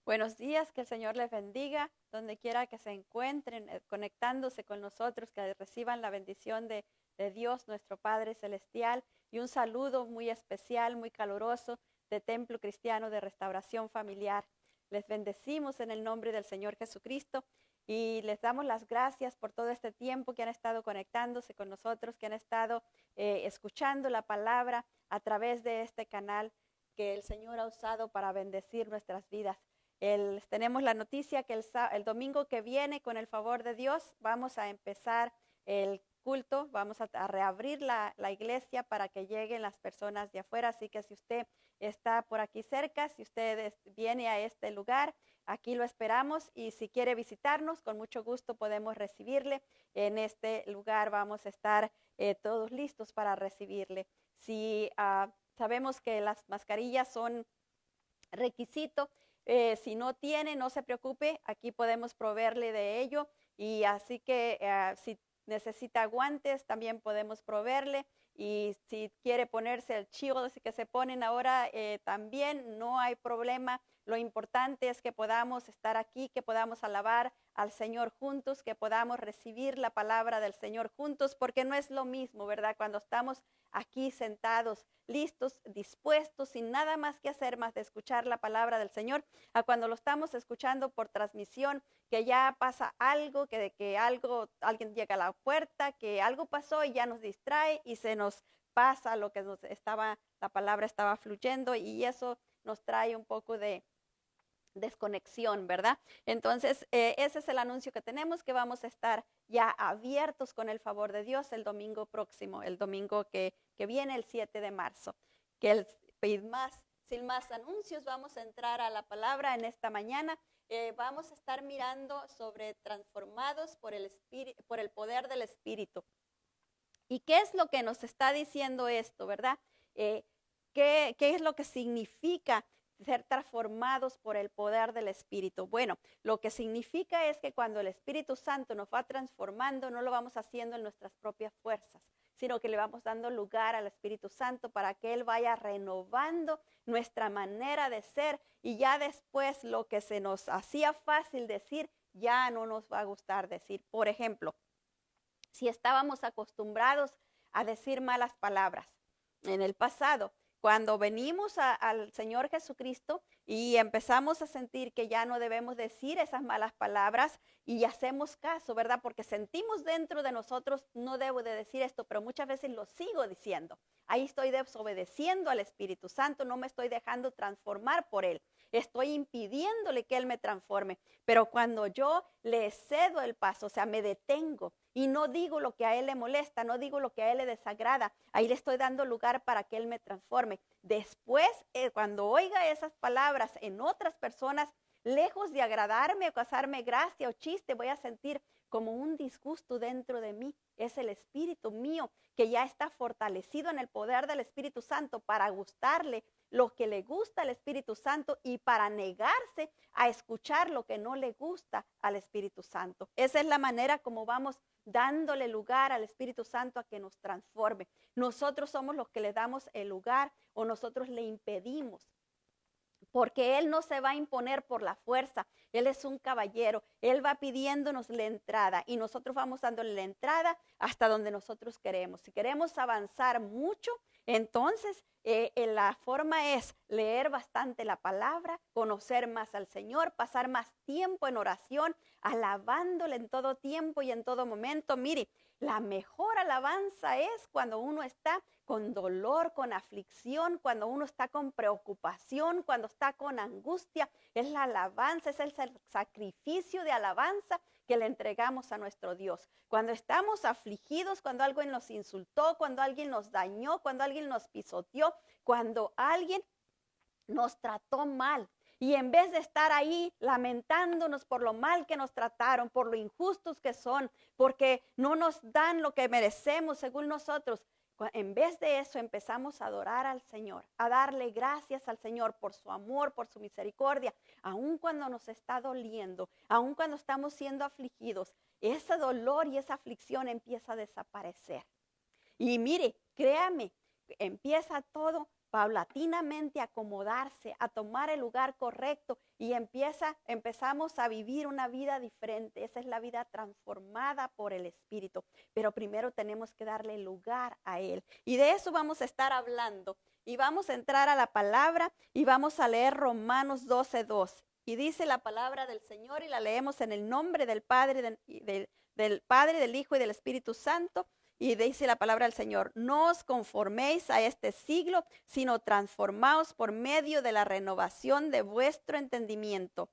Buenos días, que el Señor les bendiga, donde quiera que se encuentren, conectándose con nosotros, que reciban la bendición de Dios, nuestro Padre Celestial, y un saludo muy especial, muy caluroso de Templo Cristiano de Restauración Familiar. Les bendecimos en el nombre del Señor Jesucristo y les damos las gracias por todo este tiempo que han estado conectándose con nosotros, que han estado escuchando la palabra a través de este canal que el Señor ha usado para bendecir nuestras vidas. Tenemos la noticia que el domingo que viene, con el favor de Dios, vamos a empezar el culto, vamos a reabrir la iglesia para que lleguen las personas de afuera. Así que si usted está por aquí cerca, si usted viene a este lugar, aquí lo esperamos, y si quiere visitarnos, con mucho gusto podemos recibirle. En este lugar vamos a estar todos listos para recibirle. Si sabemos que las mascarillas son requisito, si no tiene, no se preocupe, aquí podemos proveerle de ello, y así que si necesita guantes, también podemos proveerle, y si quiere ponerse el shield que se ponen ahora, también no hay problema. Lo importante es que podamos estar aquí, que podamos alabar al Señor juntos, que podamos recibir la palabra del Señor juntos, porque no es lo mismo, ¿verdad? Cuando estamos aquí sentados, listos, dispuestos, sin nada más que hacer más de escuchar la palabra del Señor, a cuando lo estamos escuchando por transmisión, que ya pasa algo, alguien llega a la puerta, que algo pasó y ya nos distrae y se nos pasa lo que la palabra estaba fluyendo, y eso nos trae un poco de desconexión, ¿verdad? Entonces, ese es el anuncio que tenemos, que vamos a estar ya abiertos con el favor de Dios el domingo próximo, el domingo que viene, el 7 de marzo. Sin más anuncios, vamos a entrar a la palabra en esta mañana. Vamos a estar mirando sobre transformados por el poder del Espíritu. ¿Y qué es lo que nos está diciendo esto, verdad? ¿Qué es lo que significa ser transformados por el poder del Espíritu? Bueno, lo que significa es que cuando el Espíritu Santo nos va transformando, no lo vamos haciendo en nuestras propias fuerzas, sino que le vamos dando lugar al Espíritu Santo para que Él vaya renovando nuestra manera de ser, y ya después lo que se nos hacía fácil decir, ya no nos va a gustar decir. Por ejemplo, si estábamos acostumbrados a decir malas palabras en el pasado, cuando venimos al Señor Jesucristo y empezamos a sentir que ya no debemos decir esas malas palabras, y hacemos caso, ¿verdad? Porque sentimos dentro de nosotros, no debo de decir esto, pero muchas veces lo sigo diciendo. Ahí estoy desobedeciendo al Espíritu Santo, no me estoy dejando transformar por Él. Estoy impidiéndole que Él me transforme. Pero cuando yo le cedo el paso, o sea, me detengo y no digo lo que a Él le molesta, no digo lo que a Él le desagrada, ahí le estoy dando lugar para que Él me transforme. Después, cuando oiga esas palabras en otras personas, lejos de agradarme o causarme gracia o chiste, voy a sentir como un disgusto dentro de mí. Es el espíritu mío que ya está fortalecido en el poder del Espíritu Santo para gustarle lo que le gusta al Espíritu Santo y para negarse a escuchar lo que no le gusta al Espíritu Santo. Esa es la manera como vamos dándole lugar al Espíritu Santo a que nos transforme. Nosotros somos los que le damos el lugar, o nosotros le impedimos, porque Él no se va a imponer por la fuerza. Él es un caballero. Él va pidiéndonos la entrada y nosotros vamos dándole la entrada hasta donde nosotros queremos. Si queremos avanzar mucho, entonces la forma es leer bastante la palabra, conocer más al Señor, pasar más tiempo en oración, alabándole en todo tiempo y en todo momento. Mire, la mejor alabanza es cuando uno está con dolor, con aflicción, cuando uno está con preocupación, cuando está con angustia. Es la alabanza, es el sacrificio de alabanza que le entregamos a nuestro Dios. Cuando estamos afligidos, cuando alguien nos insultó, cuando alguien nos dañó, cuando alguien nos pisoteó, cuando alguien nos trató mal. Y en vez de estar ahí lamentándonos por lo mal que nos trataron, por lo injustos que son, porque no nos dan lo que merecemos según nosotros, en vez de eso empezamos a adorar al Señor, a darle gracias al Señor por su amor, por su misericordia, aun cuando nos está doliendo, aun cuando estamos siendo afligidos. Ese dolor y esa aflicción empieza a desaparecer. Y mire, créame, empieza todo paulatinamente a acomodarse, a tomar el lugar correcto y empezamos a vivir una vida diferente. Esa es la vida transformada por el Espíritu. Pero primero tenemos que darle lugar a Él. Y de eso vamos a estar hablando. Y vamos a entrar a la palabra y vamos a leer Romanos 12:2. Y dice la palabra del Señor y la leemos en el nombre del Padre, del Padre, del Hijo y del Espíritu Santo. Y dice la palabra del Señor: no os conforméis a este siglo, sino transformaos por medio de la renovación de vuestro entendimiento,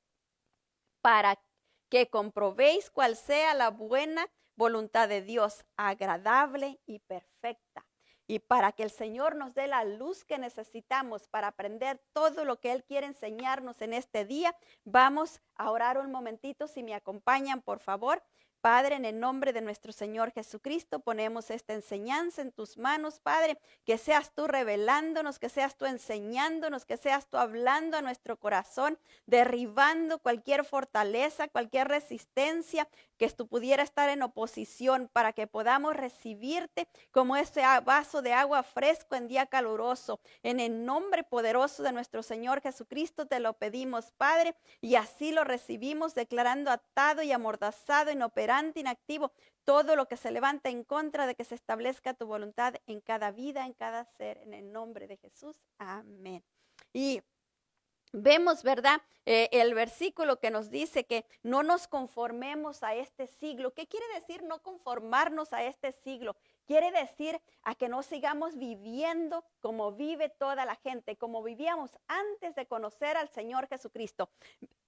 para que comprobéis cuál sea la buena voluntad de Dios, agradable y perfecta. Y para que el Señor nos dé la luz que necesitamos para aprender todo lo que Él quiere enseñarnos en este día, vamos a orar un momentito, si me acompañan, por favor. Padre, en el nombre de nuestro Señor Jesucristo, ponemos esta enseñanza en tus manos, Padre, que seas tú revelándonos, que seas tú enseñándonos, que seas tú hablando a nuestro corazón, derribando cualquier fortaleza, cualquier resistencia que tú pudiera estar en oposición, para que podamos recibirte como ese vaso de agua fresco en día caluroso. En el nombre poderoso de nuestro Señor Jesucristo te lo pedimos, Padre, y así lo recibimos, declarando atado y amordazado, inoperante, inactivo, todo lo que se levanta en contra de que se establezca tu voluntad en cada vida, en cada ser, en el nombre de Jesús. Amén. Y vemos, ¿verdad? El versículo que nos dice que no nos conformemos a este siglo. ¿Qué quiere decir no conformarnos a este siglo? Quiere decir a que no sigamos viviendo como vive toda la gente, como vivíamos antes de conocer al Señor Jesucristo.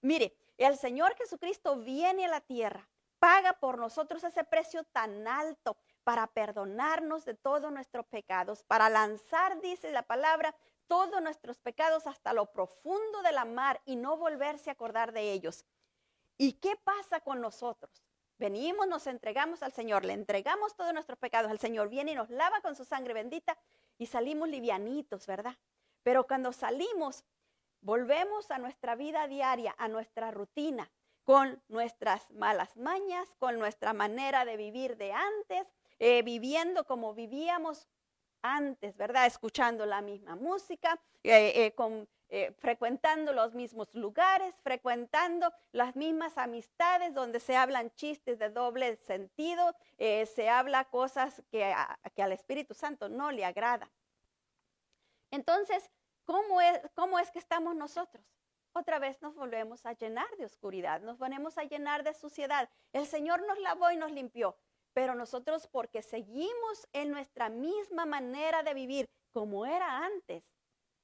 Mire, el Señor Jesucristo viene a la tierra, paga por nosotros ese precio tan alto para perdonarnos de todos nuestros pecados, para lanzar, dice la palabra, todos nuestros pecados hasta lo profundo de la mar y no volverse a acordar de ellos. ¿Y qué pasa con nosotros? Venimos, nos entregamos al Señor, le entregamos todos nuestros pecados al Señor, viene y nos lava con su sangre bendita y salimos livianitos, ¿verdad? Pero cuando salimos, volvemos a nuestra vida diaria, a nuestra rutina, con nuestras malas mañas, con nuestra manera de vivir de antes, viviendo como vivíamos antes, ¿verdad? Escuchando la misma música, frecuentando los mismos lugares, frecuentando las mismas amistades donde se hablan chistes de doble sentido, se habla cosas que al Espíritu Santo no le agrada. Entonces, ¿cómo es que estamos nosotros? Otra vez nos volvemos a llenar de oscuridad, nos ponemos a llenar de suciedad. El Señor nos lavó y nos limpió, pero nosotros, porque seguimos en nuestra misma manera de vivir como era antes,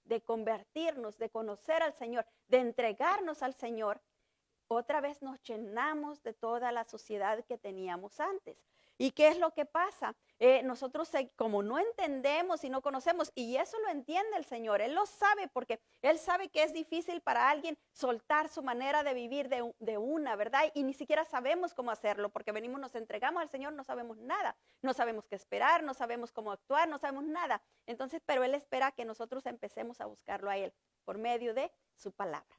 de convertirnos, de conocer al Señor, de entregarnos al Señor, otra vez nos llenamos de toda la suciedad que teníamos antes. ¿Y qué es lo que pasa? Nosotros como no entendemos y no conocemos, y eso lo entiende el Señor, Él lo sabe, porque Él sabe que es difícil para alguien soltar su manera de vivir de una, ¿verdad? Y ni siquiera sabemos cómo hacerlo, porque venimos, nos entregamos al Señor, no sabemos nada, no sabemos qué esperar, no sabemos cómo actuar, no sabemos nada. Entonces, pero Él espera que nosotros empecemos a buscarlo a Él por medio de su palabra.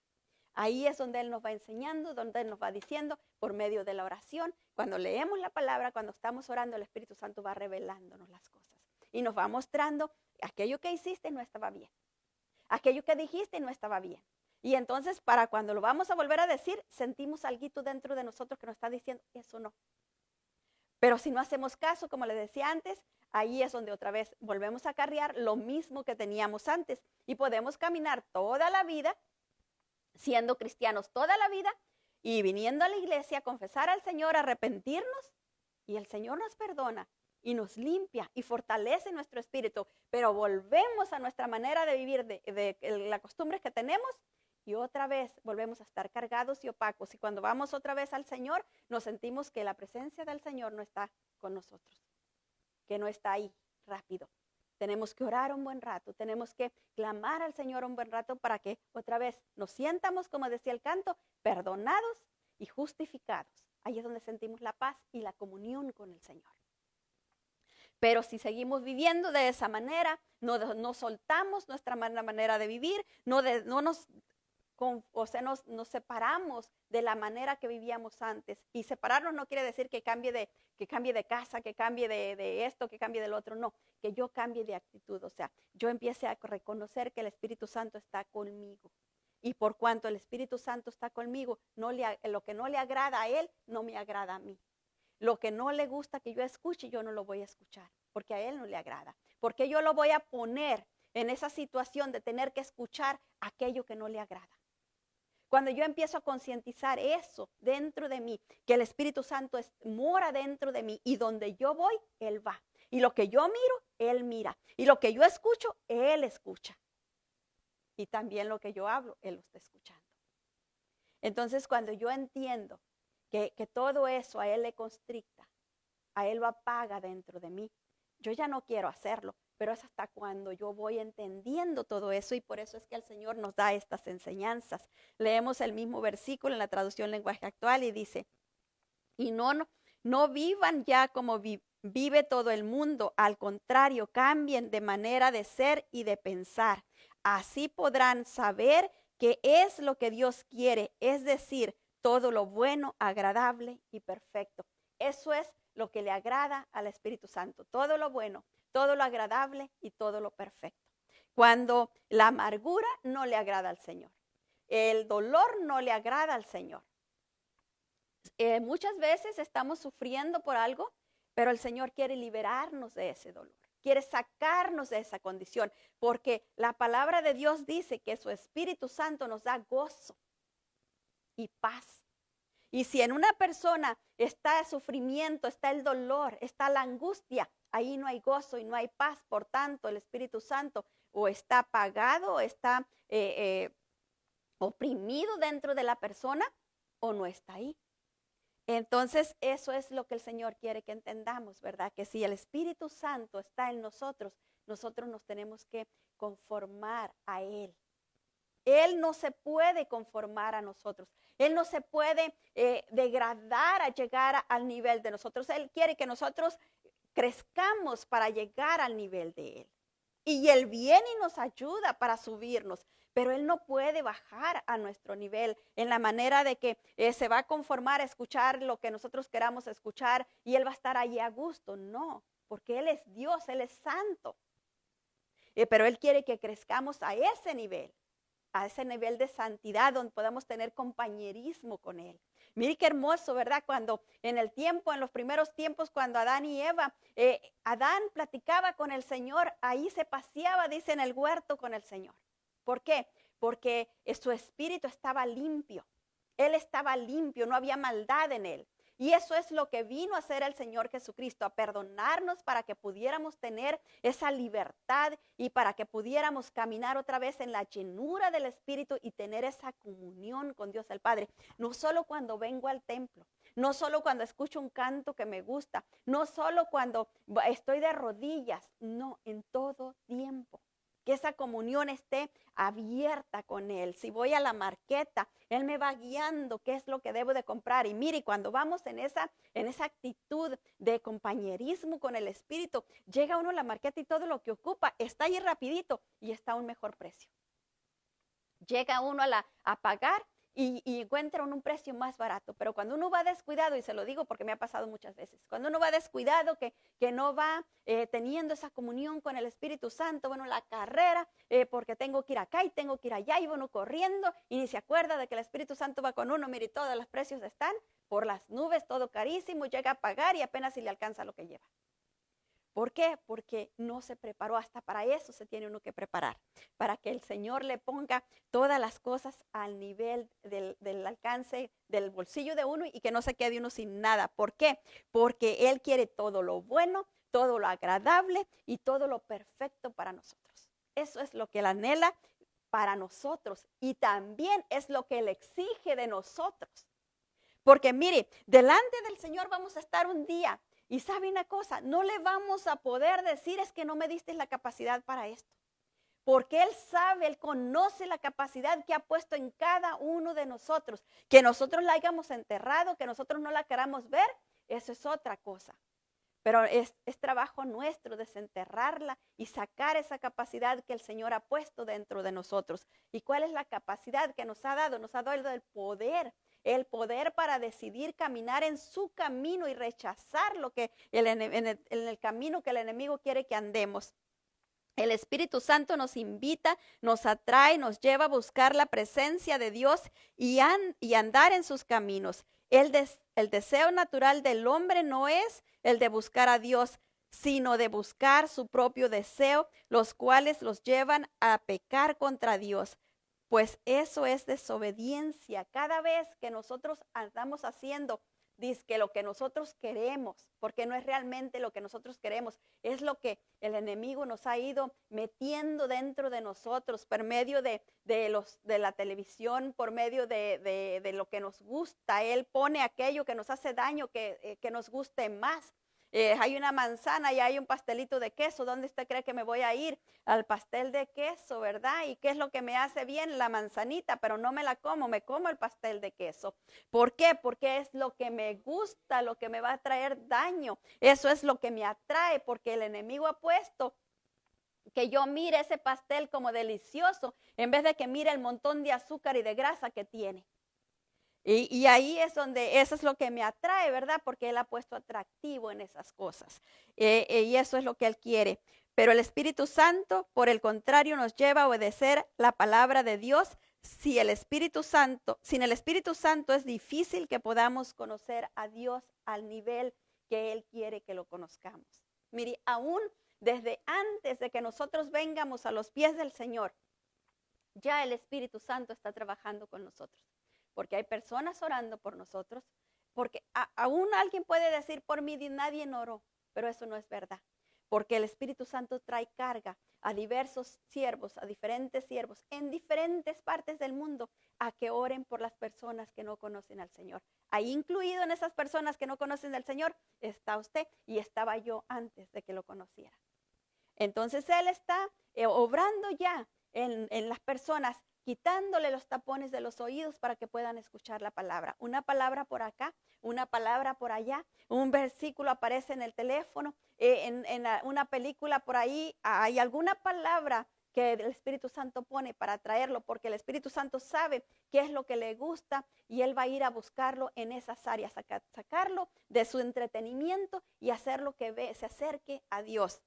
Ahí es donde Él nos va enseñando, donde Él nos va diciendo, por medio de la oración. Cuando leemos la palabra, cuando estamos orando, el Espíritu Santo va revelándonos las cosas. Y nos va mostrando, aquello que hiciste no estaba bien. Aquello que dijiste no estaba bien. Y entonces, para cuando lo vamos a volver a decir, sentimos algo dentro de nosotros que nos está diciendo, eso no. Pero si no hacemos caso, como les decía antes, ahí es donde otra vez volvemos a acarrear lo mismo que teníamos antes. Y podemos caminar toda la vida siendo cristianos toda la vida y viniendo a la iglesia a confesar al Señor, a arrepentirnos, y el Señor nos perdona y nos limpia y fortalece nuestro espíritu, pero volvemos a nuestra manera de vivir, de las costumbres que tenemos, y otra vez volvemos a estar cargados y opacos, y cuando vamos otra vez al Señor, nos sentimos que la presencia del Señor no está con nosotros, que no está ahí rápido. Tenemos que orar un buen rato, tenemos que clamar al Señor un buen rato para que otra vez nos sientamos, como decía el canto, perdonados y justificados. Ahí es donde sentimos la paz y la comunión con el Señor. Pero si seguimos viviendo de esa manera, no soltamos nuestra manera de vivir, no nos nos separamos de la manera que vivíamos antes. Y separarnos no quiere decir que cambie de casa, que cambie de esto, que cambie del otro. No, que yo cambie de actitud. O sea, yo empiece a reconocer que el Espíritu Santo está conmigo. Y por cuanto el Espíritu Santo está conmigo, lo que no le agrada a Él, no me agrada a mí. Lo que no le gusta que yo escuche, yo no lo voy a escuchar, porque a Él no le agrada. Porque yo lo voy a poner en esa situación de tener que escuchar aquello que no le agrada. Cuando yo empiezo a concientizar eso dentro de mí, que el Espíritu Santo mora dentro de mí y donde yo voy, Él va. Y lo que yo miro, Él mira. Y lo que yo escucho, Él escucha. Y también lo que yo hablo, Él lo está escuchando. Entonces, cuando yo entiendo que todo eso a Él le constricta, a Él lo apaga dentro de mí, yo ya no quiero hacerlo. Pero es hasta cuando yo voy entendiendo todo eso y por eso es que el Señor nos da estas enseñanzas. Leemos el mismo versículo en la traducción lenguaje actual y dice, y no vivan ya como vive todo el mundo, al contrario, cambien de manera de ser y de pensar. Así podrán saber qué es lo que Dios quiere, es decir, todo lo bueno, agradable y perfecto. Eso es lo que le agrada al Espíritu Santo, todo lo bueno, todo lo agradable y todo lo perfecto. Cuando la amargura no le agrada al Señor, el dolor no le agrada al Señor. Muchas veces estamos sufriendo por algo, pero el Señor quiere liberarnos de ese dolor, quiere sacarnos de esa condición, porque la palabra de Dios dice que su Espíritu Santo nos da gozo y paz. Y si en una persona está el sufrimiento, está el dolor, está la angustia, ahí no hay gozo y no hay paz. Por tanto, el Espíritu Santo o está apagado, o está oprimido dentro de la persona o no está ahí. Entonces, eso es lo que el Señor quiere que entendamos, ¿verdad? Que si el Espíritu Santo está en nosotros, nosotros nos tenemos que conformar a Él. Él no se puede conformar a nosotros. Él no se puede degradar a llegar al nivel de nosotros. Él quiere que nosotros crezcamos para llegar al nivel de Él. Y Él viene y nos ayuda para subirnos. Pero Él no puede bajar a nuestro nivel en la manera de que se va a conformar a escuchar lo que nosotros queramos escuchar y Él va a estar allí a gusto. No, porque Él es Dios, Él es santo. Pero Él quiere que crezcamos a ese nivel de santidad donde podamos tener compañerismo con Él. Mire qué hermoso, ¿verdad? Cuando en los primeros tiempos, cuando Adán y Eva, Adán platicaba con el Señor, ahí se paseaba, dice, en el huerto con el Señor. ¿Por qué? Porque su espíritu estaba limpio. Él estaba limpio, no había maldad en él. Y eso es lo que vino a hacer el Señor Jesucristo, a perdonarnos para que pudiéramos tener esa libertad y para que pudiéramos caminar otra vez en la llenura del Espíritu y tener esa comunión con Dios el Padre. No solo cuando vengo al templo, no solo cuando escucho un canto que me gusta, no solo cuando estoy de rodillas, no, en todo tiempo. Que esa comunión esté abierta con Él. Si voy a la marqueta, Él me va guiando qué es lo que debo de comprar. Y mire, cuando vamos en esa actitud de compañerismo con el Espíritu, llega uno a la marqueta y todo lo que ocupa está ahí rapidito y está a un mejor precio. Llega uno a pagar y encuentra un precio más barato. Pero cuando uno va descuidado, y se lo digo porque me ha pasado muchas veces, cuando uno va descuidado, que no va teniendo esa comunión con el Espíritu Santo, bueno, la carrera, porque tengo que ir acá y tengo que ir allá, y uno corriendo, y ni se acuerda de que el Espíritu Santo va con uno, mire, todos los precios están por las nubes, todo carísimo, llega a pagar y apenas si le alcanza lo que lleva. ¿Por qué? Porque no se preparó. Hasta para eso se tiene uno que preparar, para que el Señor le ponga todas las cosas al nivel del alcance del bolsillo de uno y que no se quede uno sin nada. ¿Por qué? Porque Él quiere todo lo bueno, todo lo agradable y todo lo perfecto para nosotros. Eso es lo que Él anhela para nosotros y también es lo que Él exige de nosotros. Porque mire, delante del Señor vamos a estar un día. Y sabe una cosa, no le vamos a poder decir es que no me diste la capacidad para esto. Porque Él sabe, Él conoce la capacidad que ha puesto en cada uno de nosotros. Que nosotros la hayamos enterrado, que nosotros no la queramos ver, eso es otra cosa. Pero es trabajo nuestro desenterrarla y sacar esa capacidad que el Señor ha puesto dentro de nosotros. ¿Y cuál es la capacidad que nos ha dado? Nos ha dado el poder para decidir caminar en su camino y rechazar lo que en el camino que el enemigo quiere que andemos. El Espíritu Santo nos invita, nos atrae, nos lleva a buscar la presencia de Dios y andar en sus caminos. El deseo natural del hombre no es el de buscar a Dios, sino de buscar su propio deseo, los cuales los llevan a pecar contra Dios. Pues eso es desobediencia. Cada vez que nosotros andamos haciendo que lo que nosotros queremos, porque no es realmente lo que nosotros queremos, es lo que el enemigo nos ha ido metiendo dentro de nosotros por medio de la televisión, por medio de lo que nos gusta. Él pone aquello que nos hace daño, que nos guste más. Hay una manzana y hay un pastelito de queso. ¿Dónde usted cree que me voy a ir? Al pastel de queso, ¿verdad? ¿Y qué es lo que me hace bien? La manzanita, pero no me la como, me como el pastel de queso. ¿Por qué? Porque es lo que me gusta, lo que me va a traer daño. Eso es lo que me atrae, porque el enemigo ha puesto que yo mire ese pastel como delicioso en vez de que mire el montón de azúcar y de grasa que tiene. Y ahí es donde, eso es lo que me atrae, ¿verdad? Porque Él ha puesto atractivo en esas cosas. Y eso es lo que Él quiere. Pero el Espíritu Santo, por el contrario, nos lleva a obedecer la palabra de Dios. Sin el Espíritu Santo es difícil que podamos conocer a Dios al nivel que Él quiere que lo conozcamos. Mire, aún desde antes de que nosotros vengamos a los pies del Señor, ya el Espíritu Santo está trabajando con nosotros. Porque hay personas orando por nosotros, porque aún alguien puede decir por mí, nadie oró, pero eso no es verdad, porque el Espíritu Santo trae carga a diversos siervos, a diferentes siervos, en diferentes partes del mundo, a que oren por las personas que no conocen al Señor. Ahí incluido en esas personas que no conocen al Señor, está usted y estaba yo antes de que lo conociera. Entonces Él está obrando ya en las personas, quitándole los tapones de los oídos para que puedan escuchar la palabra. Una palabra por acá, una palabra por allá, un versículo aparece en el teléfono, en una película por ahí, hay alguna palabra que el Espíritu Santo pone para traerlo, porque el Espíritu Santo sabe qué es lo que le gusta y Él va a ir a buscarlo en esas áreas, sacarlo de su entretenimiento y hacerlo que se acerque a Dios.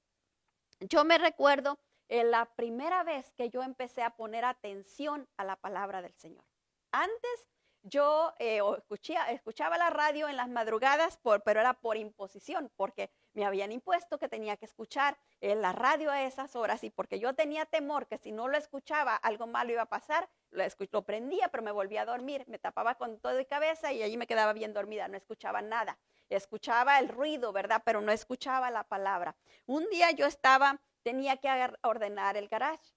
Yo me recuerdo la primera vez que yo empecé a poner atención a la palabra del Señor. Antes yo escuchaba la radio en las madrugadas, pero era por imposición, porque me habían impuesto que tenía que escuchar la radio a esas horas y porque yo tenía temor que si no lo escuchaba algo malo iba a pasar, lo prendía, pero me volvía a dormir, me tapaba con todo de cabeza y allí me quedaba bien dormida, no escuchaba nada. Escuchaba el ruido, ¿verdad? Pero no escuchaba la palabra. Un día tenía que ordenar el garage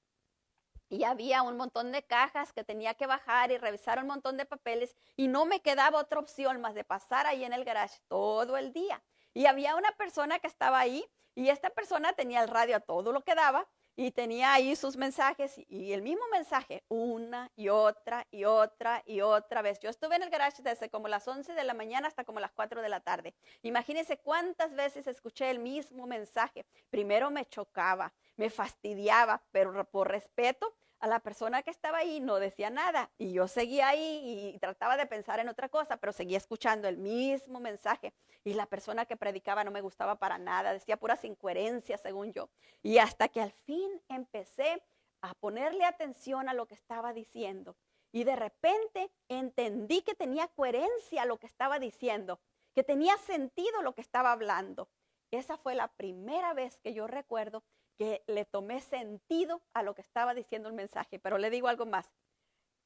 y había un montón de cajas que tenía que bajar y revisar un montón de papeles y no me quedaba otra opción más de pasar ahí en el garage todo el día. Y había una persona que estaba ahí y esta persona tenía el radio a todo lo que daba y tenía ahí sus mensajes y el mismo mensaje una y otra y otra y otra vez. Yo estuve en el garage desde como las 11 de la mañana hasta como las 4 de la tarde. Imagínense cuántas veces escuché el mismo mensaje. Primero me chocaba, me fastidiaba, pero por respeto a la persona que estaba ahí no decía nada y yo seguía ahí y trataba de pensar en otra cosa, pero seguía escuchando el mismo mensaje y la persona que predicaba no me gustaba para nada, decía puras incoherencias según yo. Y hasta que al fin empecé a ponerle atención a lo que estaba diciendo y de repente entendí que tenía coherencia lo que estaba diciendo, que tenía sentido lo que estaba hablando. Esa fue la primera vez que yo recuerdo que le tomé sentido a lo que estaba diciendo el mensaje. Pero le digo algo más.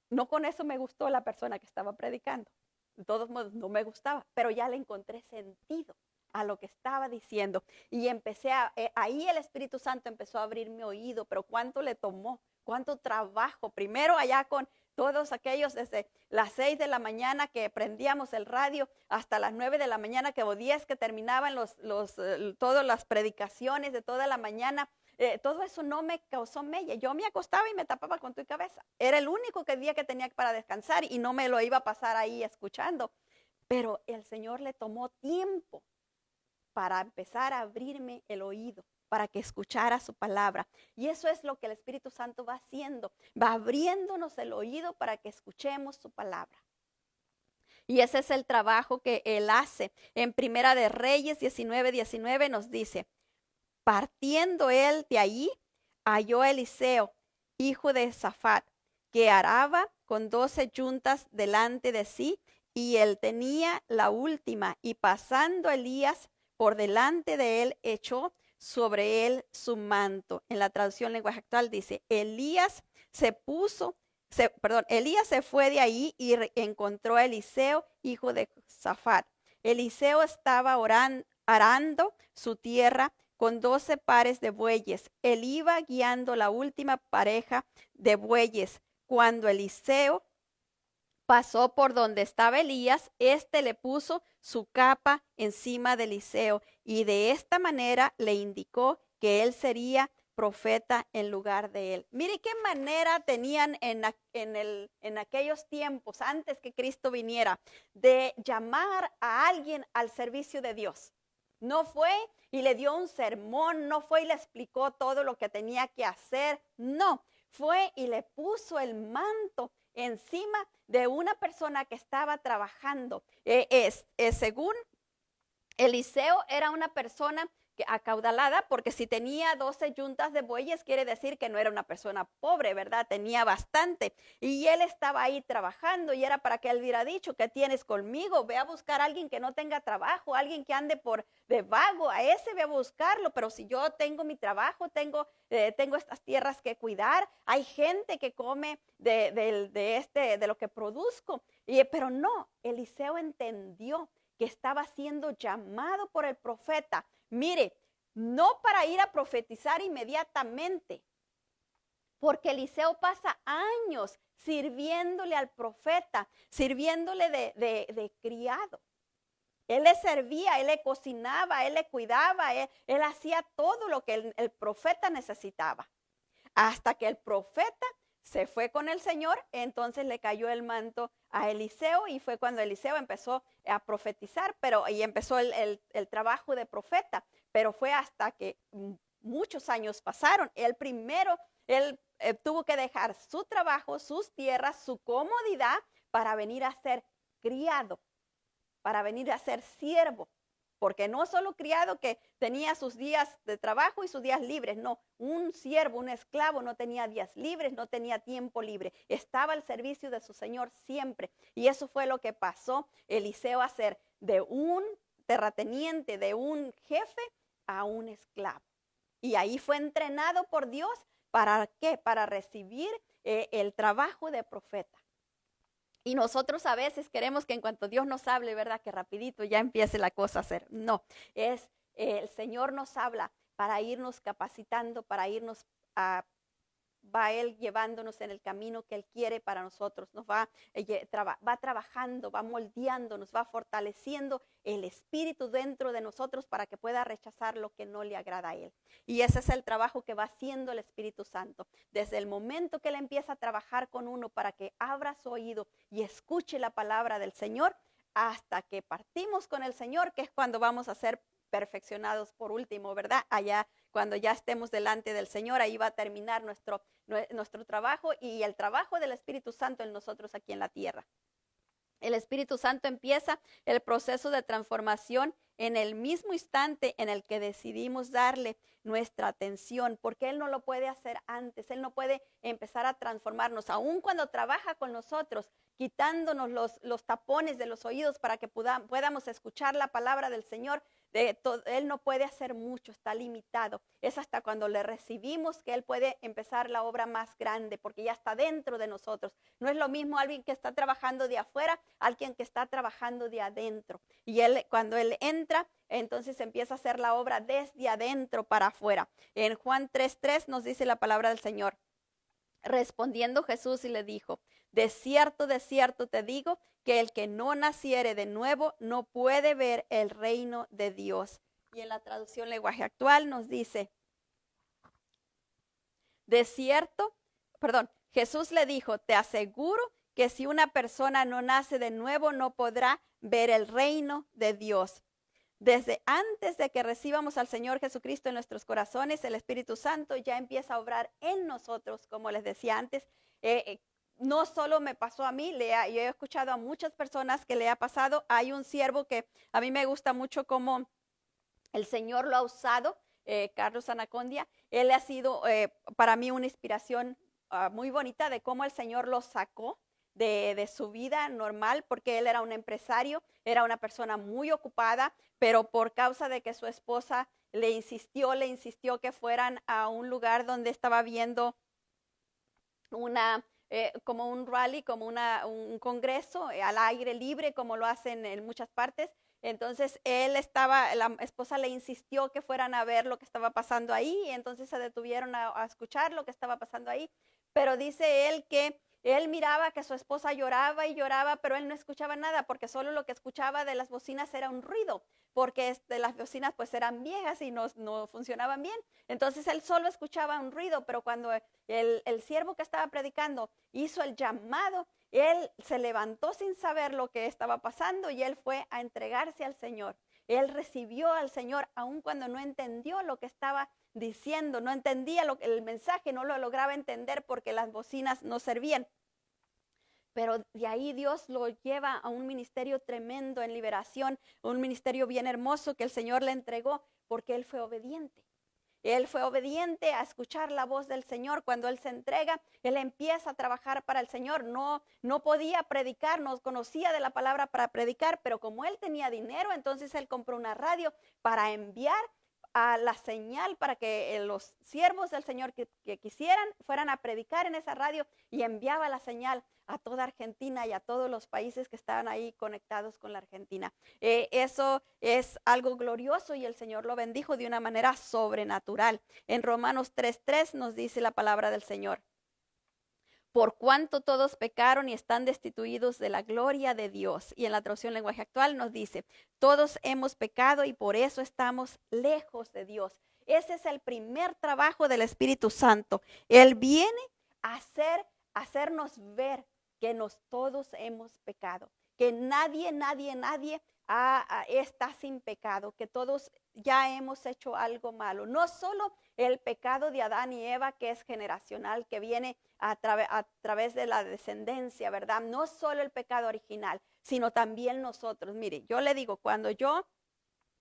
No con eso me gustó la persona que estaba predicando. De todos modos, no me gustaba, pero ya le encontré sentido a lo que estaba diciendo. Y ahí el Espíritu Santo empezó a abrir mi oído, pero cuánto le tomó, cuánto trabajo. Primero allá con todos aquellos desde las 6 de la mañana que prendíamos el radio hasta las 9 de la mañana, que o 10 que terminaban todas las predicaciones de toda la mañana. Todo eso no me causó mella. Yo me acostaba y me tapaba con tu cabeza. Era el único día que tenía para descansar y no me lo iba a pasar ahí escuchando. Pero el Señor le tomó tiempo para empezar a abrirme el oído, para que escuchara su palabra. Y eso es lo que el Espíritu Santo va haciendo, va abriéndonos el oído para que escuchemos su palabra. Y ese es el trabajo que Él hace. En Primera de Reyes 19:19 nos dice, partiendo Él de ahí, halló a Eliseo, hijo de Safat, que araba con 12 yuntas delante de sí, y él tenía la última, y pasando Elías por delante de él, echó sobre él su manto. En la traducción lenguaje actual dice, Elías se fue de ahí y encontró a Eliseo, hijo de Safat. Eliseo estaba arando su tierra con 12 pares de bueyes. Él iba guiando la última pareja de bueyes. Cuando Eliseo pasó por donde estaba Elías, éste le puso su capa encima de Eliseo y de esta manera le indicó que él sería profeta en lugar de él. Mire qué manera tenían en aquellos tiempos, antes que Cristo viniera, de llamar a alguien al servicio de Dios. No fue y le dio un sermón, no fue y le explicó todo lo que tenía que hacer, no, fue y le puso el manto encima de una persona que estaba trabajando. Según Eliseo, era una persona acaudalada, porque si tenía 12 yuntas de bueyes, quiere decir que no era una persona pobre, ¿verdad? Tenía bastante. Y él estaba ahí trabajando y era para que él hubiera dicho, ¿qué tienes conmigo? Ve a buscar a alguien que no tenga trabajo, alguien que ande de vago, a ese ve a buscarlo. Pero si yo tengo mi trabajo, tengo estas tierras que cuidar, hay gente que come de lo que produzco. Pero no, Eliseo entendió que estaba siendo llamado por el profeta. Mire, no para ir a profetizar inmediatamente, porque Eliseo pasa años sirviéndole al profeta, sirviéndole de criado. Él le servía, él le cocinaba, él le cuidaba, él hacía todo lo que el profeta necesitaba. Hasta que el profeta se fue con el Señor, entonces le cayó el manto a Eliseo y fue cuando Eliseo empezó a profetizar, y empezó el trabajo de profeta, pero fue hasta que muchos años pasaron. Él tuvo que dejar su trabajo, sus tierras, su comodidad para venir a ser criado, para venir a ser siervo. Porque no solo criado que tenía sus días de trabajo y sus días libres, no, un siervo, un esclavo no tenía días libres, no tenía tiempo libre, estaba al servicio de su Señor siempre. Y eso fue lo que pasó Eliseo a ser de un terrateniente, de un jefe a un esclavo. Y ahí fue entrenado por Dios, ¿para qué? Para recibir el trabajo de profeta. Y nosotros a veces queremos que en cuanto Dios nos hable, ¿verdad? Que rapidito ya empiece la cosa a hacer. No, el Señor nos habla para irnos capacitando, para irnos va Él llevándonos en el camino que Él quiere para nosotros. Nos va trabajando, va moldeándonos, va fortaleciendo el espíritu dentro de nosotros para que pueda rechazar lo que no le agrada a Él. Y ese es el trabajo que va haciendo el Espíritu Santo. Desde el momento que Él empieza a trabajar con uno para que abra su oído y escuche la palabra del Señor, hasta que partimos con el Señor, que es cuando vamos a ser perfeccionados por último, ¿verdad? Allá, cuando ya estemos delante del Señor, ahí va a terminar nuestro trabajo y el trabajo del Espíritu Santo en nosotros aquí en la tierra. El Espíritu Santo empieza el proceso de transformación en el mismo instante en el que decidimos darle nuestra atención, porque Él no lo puede hacer antes. Él no puede empezar a transformarnos, aun cuando trabaja con nosotros, quitándonos los tapones de los oídos para que podamos escuchar la palabra del Señor. Él no puede hacer mucho, está limitado. Es hasta cuando le recibimos que Él puede empezar la obra más grande, porque ya está dentro de nosotros. No es lo mismo alguien que está trabajando de afuera, alguien que está trabajando de adentro. Y cuando Él entra, entonces empieza a hacer la obra desde adentro para afuera. En Juan 3:3 nos dice la palabra del Señor. Respondiendo Jesús y le dijo, de cierto te digo, que el que no naciere de nuevo no puede ver el reino de Dios. Y en la traducción lenguaje actual nos dice, Jesús le dijo, te aseguro que si una persona no nace de nuevo no podrá ver el reino de Dios. desde antes de que recibamos al Señor Jesucristo en nuestros corazones, el Espíritu Santo ya empieza a obrar en nosotros, como les decía antes. No solo me pasó a mí, yo he escuchado a muchas personas que le ha pasado. Hay un siervo que a mí me gusta mucho cómo el Señor lo ha usado, Carlos Anacondia. Él ha sido para mí una inspiración muy bonita de cómo el Señor lo sacó de su vida normal, porque él era un empresario, era una persona muy ocupada, pero por causa de que su esposa le insistió que fueran a un lugar donde estaba viendo como un rally, como un congreso al aire libre, como lo hacen en muchas partes. Entonces la esposa le insistió que fueran a ver lo que estaba pasando ahí, y entonces se detuvieron a escuchar lo que estaba pasando ahí. Pero dice él que él miraba que su esposa lloraba y lloraba, pero él no escuchaba nada, porque solo lo que escuchaba de las bocinas era un ruido, porque las bocinas pues eran viejas y no funcionaban bien. Entonces él solo escuchaba un ruido, pero cuando el siervo que estaba predicando hizo el llamado, él se levantó sin saber lo que estaba pasando y él fue a entregarse al Señor. Él recibió al Señor aun cuando no entendió lo que estaba diciendo, no entendía el mensaje, no lo lograba entender porque las bocinas no servían. Pero de ahí Dios lo lleva a un ministerio tremendo en liberación, un ministerio bien hermoso que el Señor le entregó porque él fue obediente. Él fue obediente a escuchar la voz del Señor. Cuando él se entrega, él empieza a trabajar para el Señor. No podía predicar, no conocía de la palabra para predicar, pero como él tenía dinero, entonces él compró una radio para enviar a la señal para que los siervos del Señor que quisieran fueran a predicar en esa radio, y enviaba la señal a toda Argentina y a todos los países que estaban ahí conectados con la Argentina. Eso es algo glorioso y el Señor lo bendijo de una manera sobrenatural. En Romanos 3:3 nos dice la palabra del Señor: por cuanto todos pecaron y están destituidos de la gloria de Dios. Y en la traducción lenguaje actual nos dice: todos hemos pecado y por eso estamos lejos de Dios. Ese es el primer trabajo del Espíritu Santo. Él viene a hacernos ver que todos hemos pecado, que nadie está sin pecado, que todos ya hemos hecho algo malo. No solo el pecado de Adán y Eva, que es generacional, que viene a través de la descendencia, ¿verdad? No solo el pecado original, sino también nosotros. Mire, yo le digo,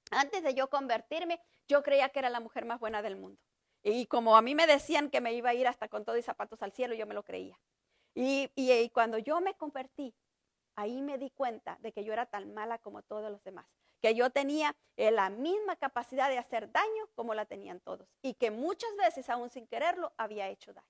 antes de yo convertirme, yo creía que era la mujer más buena del mundo. Y como a mí me decían que me iba a ir hasta con todo y zapatos al cielo, yo me lo creía. Y cuando yo me convertí, ahí me di cuenta de que yo era tan mala como todos los demás, que yo tenía la misma capacidad de hacer daño como la tenían todos, y que muchas veces, aún sin quererlo, había hecho daño.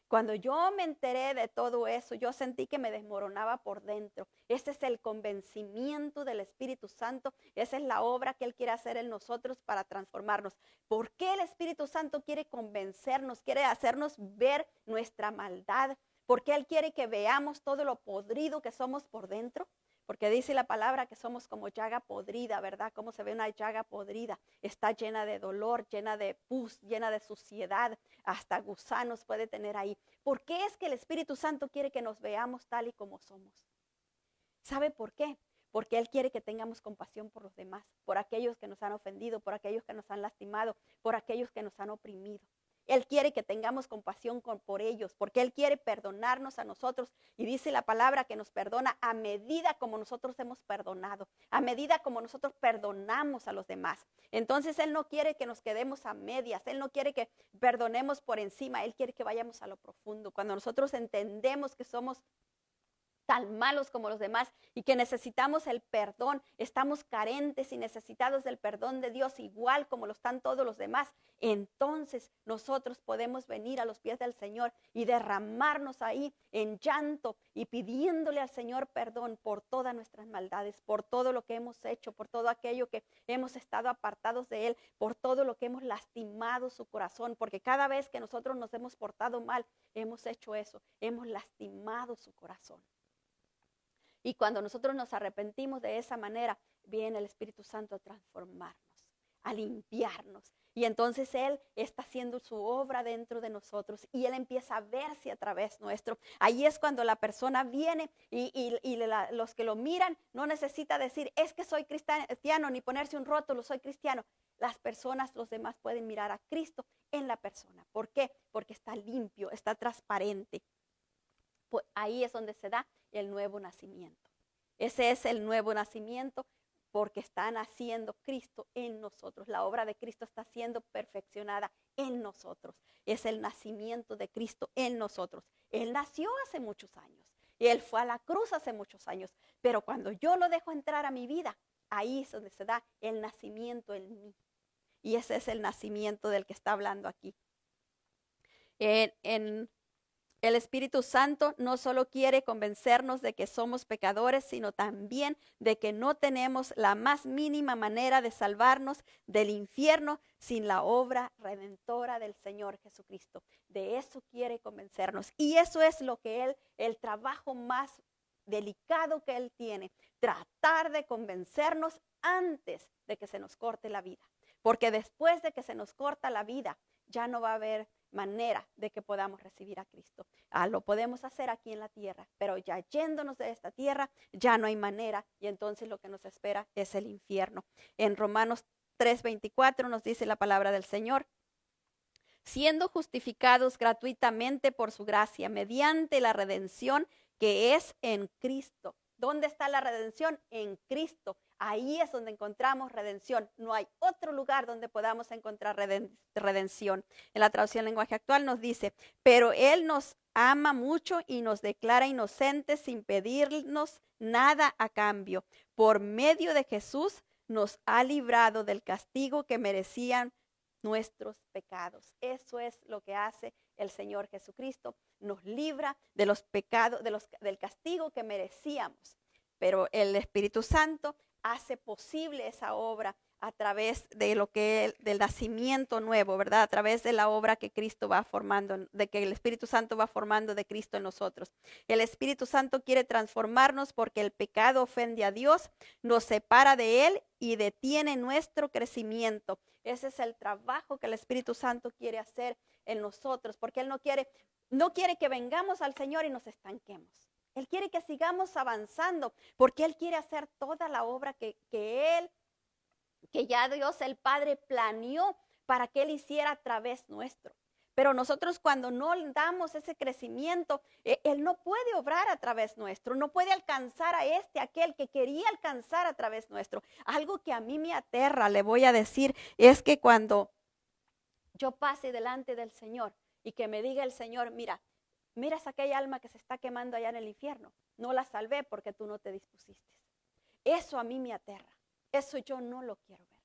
Cuando yo me enteré de todo eso, yo sentí que me desmoronaba por dentro. Ese es el convencimiento del Espíritu Santo. Esa es la obra que Él quiere hacer en nosotros para transformarnos. ¿Por qué el Espíritu Santo quiere convencernos, quiere hacernos ver nuestra maldad? ¿Por qué Él quiere que veamos todo lo podrido que somos por dentro? Porque dice la palabra que somos como llaga podrida, ¿verdad? ¿Cómo se ve una llaga podrida? Está llena de dolor, llena de pus, llena de suciedad, hasta gusanos puede tener ahí. ¿Por qué es que el Espíritu Santo quiere que nos veamos tal y como somos? ¿Sabe por qué? Porque Él quiere que tengamos compasión por los demás, por aquellos que nos han ofendido, por aquellos que nos han lastimado, por aquellos que nos han oprimido. Él quiere que tengamos compasión por ellos, porque Él quiere perdonarnos a nosotros. Y dice la palabra que nos perdona a medida como nosotros hemos perdonado, a medida como nosotros perdonamos a los demás. Entonces Él no quiere que nos quedemos a medias, Él no quiere que perdonemos por encima, Él quiere que vayamos a lo profundo. Cuando nosotros entendemos que somos tan malos como los demás y que necesitamos el perdón, estamos carentes y necesitados del perdón de Dios igual como lo están todos los demás, entonces nosotros podemos venir a los pies del Señor y derramarnos ahí en llanto y pidiéndole al Señor perdón por todas nuestras maldades, por todo lo que hemos hecho, por todo aquello que hemos estado apartados de Él, por todo lo que hemos lastimado su corazón, porque cada vez que nosotros nos hemos portado mal, hemos hecho eso, hemos lastimado su corazón. Y cuando nosotros nos arrepentimos de esa manera, viene el Espíritu Santo a transformarnos, a limpiarnos. Y entonces Él está haciendo su obra dentro de nosotros y Él empieza a verse a través nuestro. Ahí es cuando la persona viene y los que lo miran no necesita decir, es que soy cristiano, ni ponerse un rótulo, soy cristiano. Las personas, los demás pueden mirar a Cristo en la persona. ¿Por qué? Porque está limpio, está transparente. Pues ahí es donde se da el nuevo nacimiento. Ese es el nuevo nacimiento porque está naciendo Cristo en nosotros. La obra de Cristo está siendo perfeccionada en nosotros. Es el nacimiento de Cristo en nosotros. Él nació hace muchos años. Él fue a la cruz hace muchos años. Pero cuando yo lo dejo entrar a mi vida, ahí es donde se da el nacimiento en mí. Y ese es el nacimiento del que está hablando aquí. El Espíritu Santo no solo quiere convencernos de que somos pecadores, sino también de que no tenemos la más mínima manera de salvarnos del infierno sin la obra redentora del Señor Jesucristo. De eso quiere convencernos. Y eso es lo que el trabajo más delicado que Él tiene, tratar de convencernos antes de que se nos corte la vida. Porque después de que se nos corta la vida, ya no va a haber manera de que podamos recibir a Cristo. Lo podemos hacer aquí en la tierra, pero ya yéndonos de esta tierra, ya no hay manera y entonces lo que nos espera es el infierno. En Romanos 3:24 nos dice la palabra del Señor, siendo justificados gratuitamente por su gracia, mediante la redención que es en Cristo. ¿Dónde está la redención? En Cristo. Ahí es donde encontramos redención. No hay otro lugar donde podamos encontrar redención. En la traducción lenguaje actual nos dice, pero Él nos ama mucho y nos declara inocentes sin pedirnos nada a cambio. Por medio de Jesús nos ha librado del castigo que merecían nuestros pecados. Eso es lo que hace el Señor Jesucristo. Nos libra de los pecados, del castigo que merecíamos. Pero el Espíritu Santo hace posible esa obra a través de del nacimiento nuevo, ¿verdad? A través de la obra que Cristo va formando, de que el Espíritu Santo va formando de Cristo en nosotros. El Espíritu Santo quiere transformarnos porque el pecado ofende a Dios, nos separa de Él y detiene nuestro crecimiento. Ese es el trabajo que el Espíritu Santo quiere hacer en nosotros, porque Él no quiere que vengamos al Señor y nos estanquemos. Él quiere que sigamos avanzando, porque Él quiere hacer toda la obra que ya Dios el Padre planeó para que Él hiciera a través nuestro. Pero nosotros cuando no damos ese crecimiento, Él no puede obrar a través nuestro, no puede alcanzar a aquel que quería alcanzar a través nuestro. Algo que a mí me aterra, le voy a decir, es que cuando yo pase delante del Señor y que me diga el Señor, miras aquella alma que se está quemando allá en el infierno, no la salvé porque tú no te dispusiste. Eso a mí me aterra, eso yo no lo quiero ver.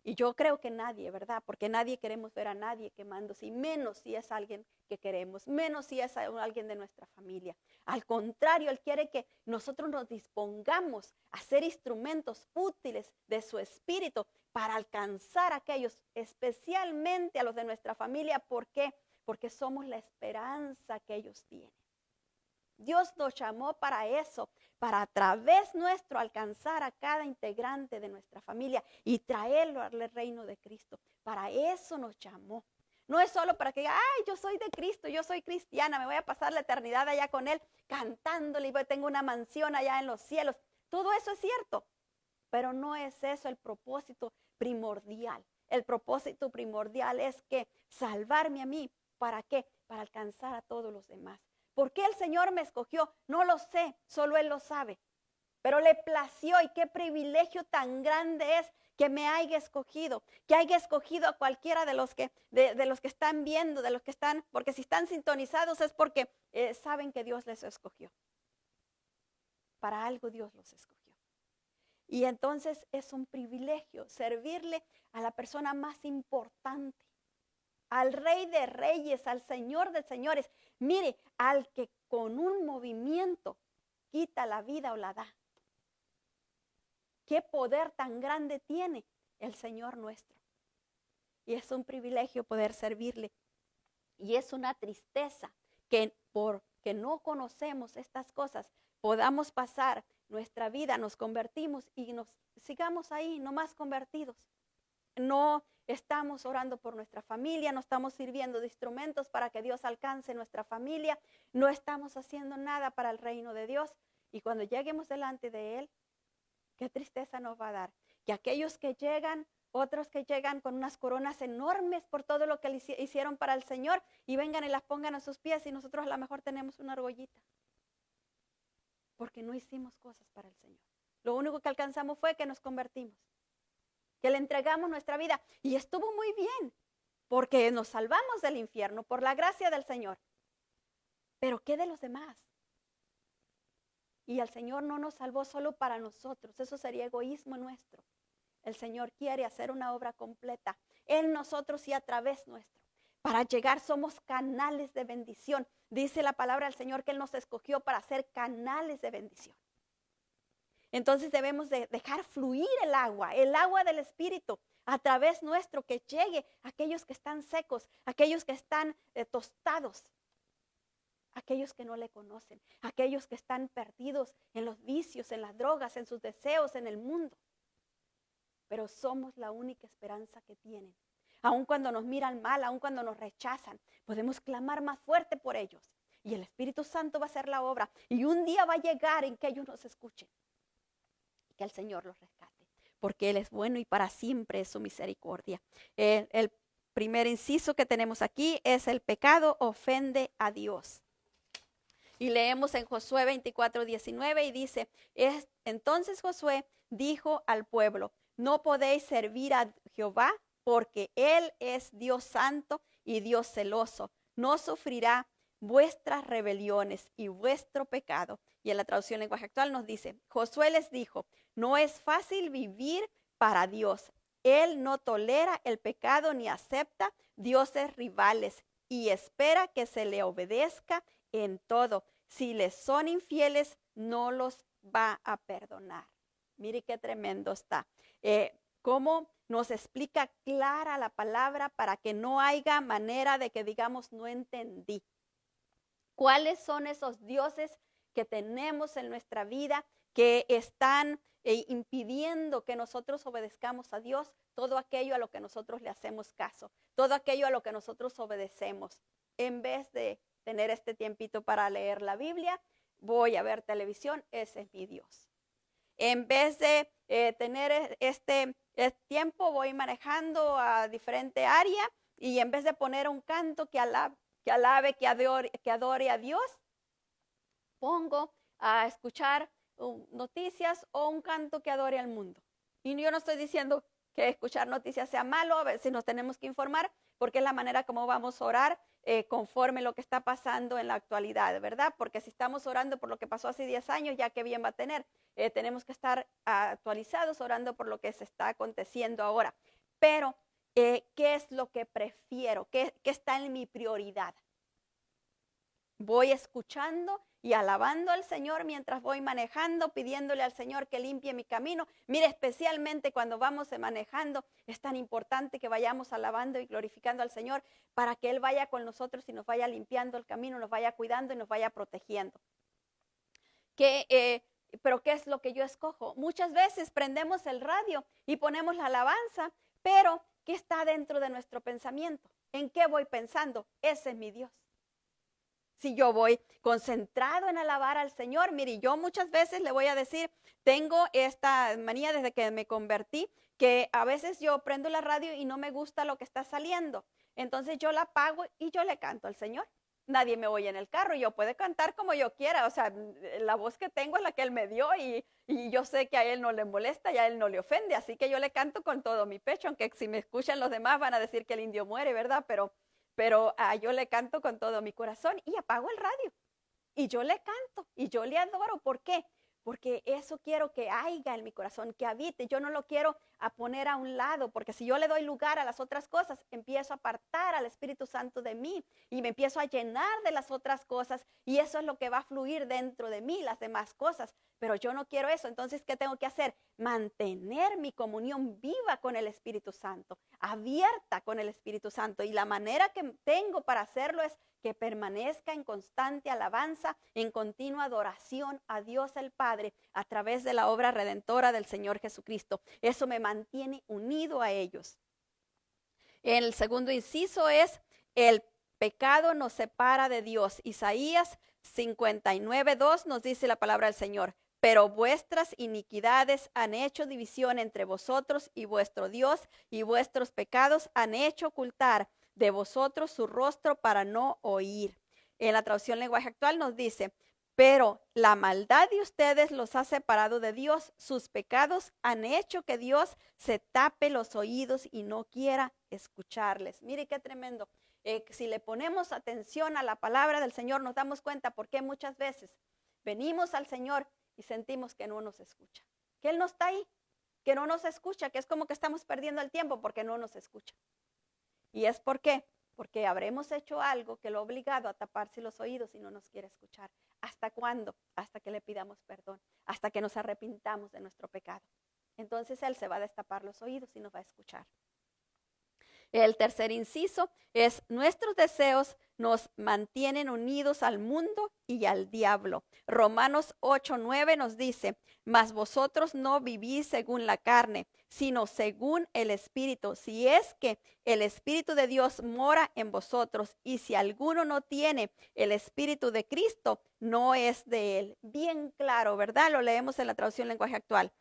Y yo creo que nadie, ¿verdad? Porque nadie queremos ver a nadie quemándose, y menos si es alguien que queremos, menos si es alguien de nuestra familia. Al contrario, Él quiere que nosotros nos dispongamos a ser instrumentos útiles de su Espíritu para alcanzar a aquellos, especialmente a los de nuestra familia. ¿Por qué? Porque somos la esperanza que ellos tienen. Dios nos llamó para eso, para a través nuestro alcanzar a cada integrante de nuestra familia y traerlo al reino de Cristo. Para eso nos llamó. No es solo para que diga, ay, yo soy de Cristo, yo soy cristiana, me voy a pasar la eternidad allá con Él, cantándole y tengo una mansión allá en los cielos. Todo eso es cierto, pero no es eso el propósito primordial. El propósito primordial es que salvarme a mí, ¿para qué? Para alcanzar a todos los demás. ¿Por qué el Señor me escogió? No lo sé, solo Él lo sabe. Pero le plació, y qué privilegio tan grande es que me haya escogido, que haya escogido a cualquiera de los que están viendo, de los que están, porque si están sintonizados es porque saben que Dios les escogió. Para algo Dios los escogió. Y entonces es un privilegio servirle a la persona más importante, al Rey de Reyes, al Señor de Señores. Mire, al que con un movimiento quita la vida o la da. ¿Qué poder tan grande tiene el Señor nuestro? Y es un privilegio poder servirle. Y es una tristeza que porque no conocemos estas cosas, podamos pasar nuestra vida, nos convertimos y nos sigamos ahí nomás convertidos. no estamos orando por nuestra familia, no estamos sirviendo de instrumentos para que Dios alcance nuestra familia, no estamos haciendo nada para el reino de Dios. Y cuando lleguemos delante de Él, qué tristeza nos va a dar. Que aquellos que llegan, otros que llegan con unas coronas enormes por todo lo que hicieron para el Señor y vengan y las pongan a sus pies y nosotros a lo mejor tenemos una argollita. Porque no hicimos cosas para el Señor. Lo único que alcanzamos fue que nos convertimos, que le entregamos nuestra vida. Y estuvo muy bien, porque nos salvamos del infierno por la gracia del Señor. Pero ¿qué de los demás? Y el Señor no nos salvó solo para nosotros. Eso sería egoísmo nuestro. El Señor quiere hacer una obra completa en nosotros y a través nuestro. Para llegar somos canales de bendición. Dice la palabra del Señor que Él nos escogió para ser canales de bendición. Entonces debemos de dejar fluir el agua del Espíritu a través nuestro, que llegue a aquellos que están secos, aquellos que están tostados, aquellos que no le conocen, aquellos que están perdidos en los vicios, en las drogas, en sus deseos, en el mundo. Pero somos la única esperanza que tienen. Aun cuando nos miran mal, aun cuando nos rechazan, podemos clamar más fuerte por ellos. Y el Espíritu Santo va a hacer la obra. Y un día va a llegar en que ellos nos escuchen. Y que el Señor los rescate. Porque Él es bueno y para siempre es su misericordia. El primer inciso que tenemos aquí es: el pecado ofende a Dios. Y leemos en Josué 24:19 y dice: entonces Josué dijo al pueblo: no podéis servir a Jehová, porque Él es Dios santo y Dios celoso. No sufrirá vuestras rebeliones y vuestro pecado. Y en la traducción en lenguaje actual nos dice: Josué les dijo, no es fácil vivir para Dios. Él no tolera el pecado ni acepta dioses rivales y espera que se le obedezca en todo. Si les son infieles, no los va a perdonar. Mire qué tremendo está. Cómo nos explica clara la palabra para que no haya manera de que digamos no entendí. ¿Cuáles son esos dioses que tenemos en nuestra vida que están impidiendo que nosotros obedezcamos a Dios? Todo aquello a lo que nosotros le hacemos caso, todo aquello a lo que nosotros obedecemos. En vez de tener este tiempito para leer la Biblia, voy a ver televisión, ese es mi Dios. En vez de tener este tiempo, voy manejando a diferente área y en vez de poner un canto que alabe, que adore a Dios, pongo a escuchar noticias o un canto que adore al mundo. Y yo no estoy diciendo que escuchar noticias sea malo, a veces nos tenemos que informar, porque es la manera como vamos a orar conforme lo que está pasando en la actualidad, ¿verdad? Porque si estamos orando por lo que pasó hace 10 años, ya qué bien va a tener. Tenemos que estar actualizados orando por lo que se está aconteciendo ahora. Pero, ¿qué es lo que prefiero? ¿Qué está en mi prioridad? Voy escuchando y alabando al Señor mientras voy manejando, pidiéndole al Señor que limpie mi camino. Mire, especialmente cuando vamos manejando, es tan importante que vayamos alabando y glorificando al Señor para que Él vaya con nosotros y nos vaya limpiando el camino, nos vaya cuidando y nos vaya protegiendo. Pero ¿qué es lo que yo escojo? Muchas veces prendemos el radio y ponemos la alabanza, pero ¿qué está dentro de nuestro pensamiento? ¿En qué voy pensando? Ese es mi Dios. Si yo voy concentrado en alabar al Señor, mire, yo muchas veces le voy a decir, tengo esta manía desde que me convertí, que a veces yo prendo la radio y no me gusta lo que está saliendo. Entonces yo la apago y yo le canto al Señor. Nadie me oye en el carro, yo puedo cantar como yo quiera, o sea, la voz que tengo es la que Él me dio y yo sé que a Él no le molesta y a Él no le ofende, así que yo le canto con todo mi pecho, aunque si me escuchan los demás van a decir que el indio muere, ¿verdad? Pero yo le canto con todo mi corazón y apago el radio. Y yo le canto y yo le adoro. ¿Por qué? Porque eso quiero que haya en mi corazón, que habite. Yo no lo quiero a poner a un lado, porque si yo le doy lugar a las otras cosas, empiezo a apartar al Espíritu Santo de mí y me empiezo a llenar de las otras cosas y eso es lo que va a fluir dentro de mí, las demás cosas. Pero yo no quiero eso. Entonces, ¿qué tengo que hacer? Mantener mi comunión viva con el Espíritu Santo, abierta con el Espíritu Santo. Y la manera que tengo para hacerlo es que permanezca en constante alabanza, en continua adoración a Dios el Padre a través de la obra redentora del Señor Jesucristo. Eso me mantiene unido a ellos. El segundo inciso es: el pecado nos separa de Dios. Isaías 59:2 nos dice la palabra del Señor: pero vuestras iniquidades han hecho división entre vosotros y vuestro Dios, y vuestros pecados han hecho ocultar de vosotros su rostro para no oír. En la traducción lenguaje actual nos dice: pero la maldad de ustedes los ha separado de Dios. Sus pecados han hecho que Dios se tape los oídos y no quiera escucharles. Mire qué tremendo. Si le ponemos atención a la palabra del Señor, nos damos cuenta por qué muchas veces venimos al Señor y sentimos que no nos escucha, que Él no está ahí, que no nos escucha, que es como que estamos perdiendo el tiempo porque no nos escucha. ¿Y es por qué? Porque habremos hecho algo que lo ha obligado a taparse los oídos y no nos quiere escuchar. ¿Hasta cuándo? Hasta que le pidamos perdón, hasta que nos arrepintamos de nuestro pecado. Entonces Él se va a destapar los oídos y nos va a escuchar. El tercer inciso es: nuestros deseos nos mantienen unidos al mundo y al diablo. Romanos 8:9 nos dice: mas vosotros no vivís según la carne, sino según el Espíritu, si es que el Espíritu de Dios mora en vosotros, y si alguno no tiene el Espíritu de Cristo, no es de él. Bien claro, ¿verdad? Lo leemos en la traducción lenguaje actual.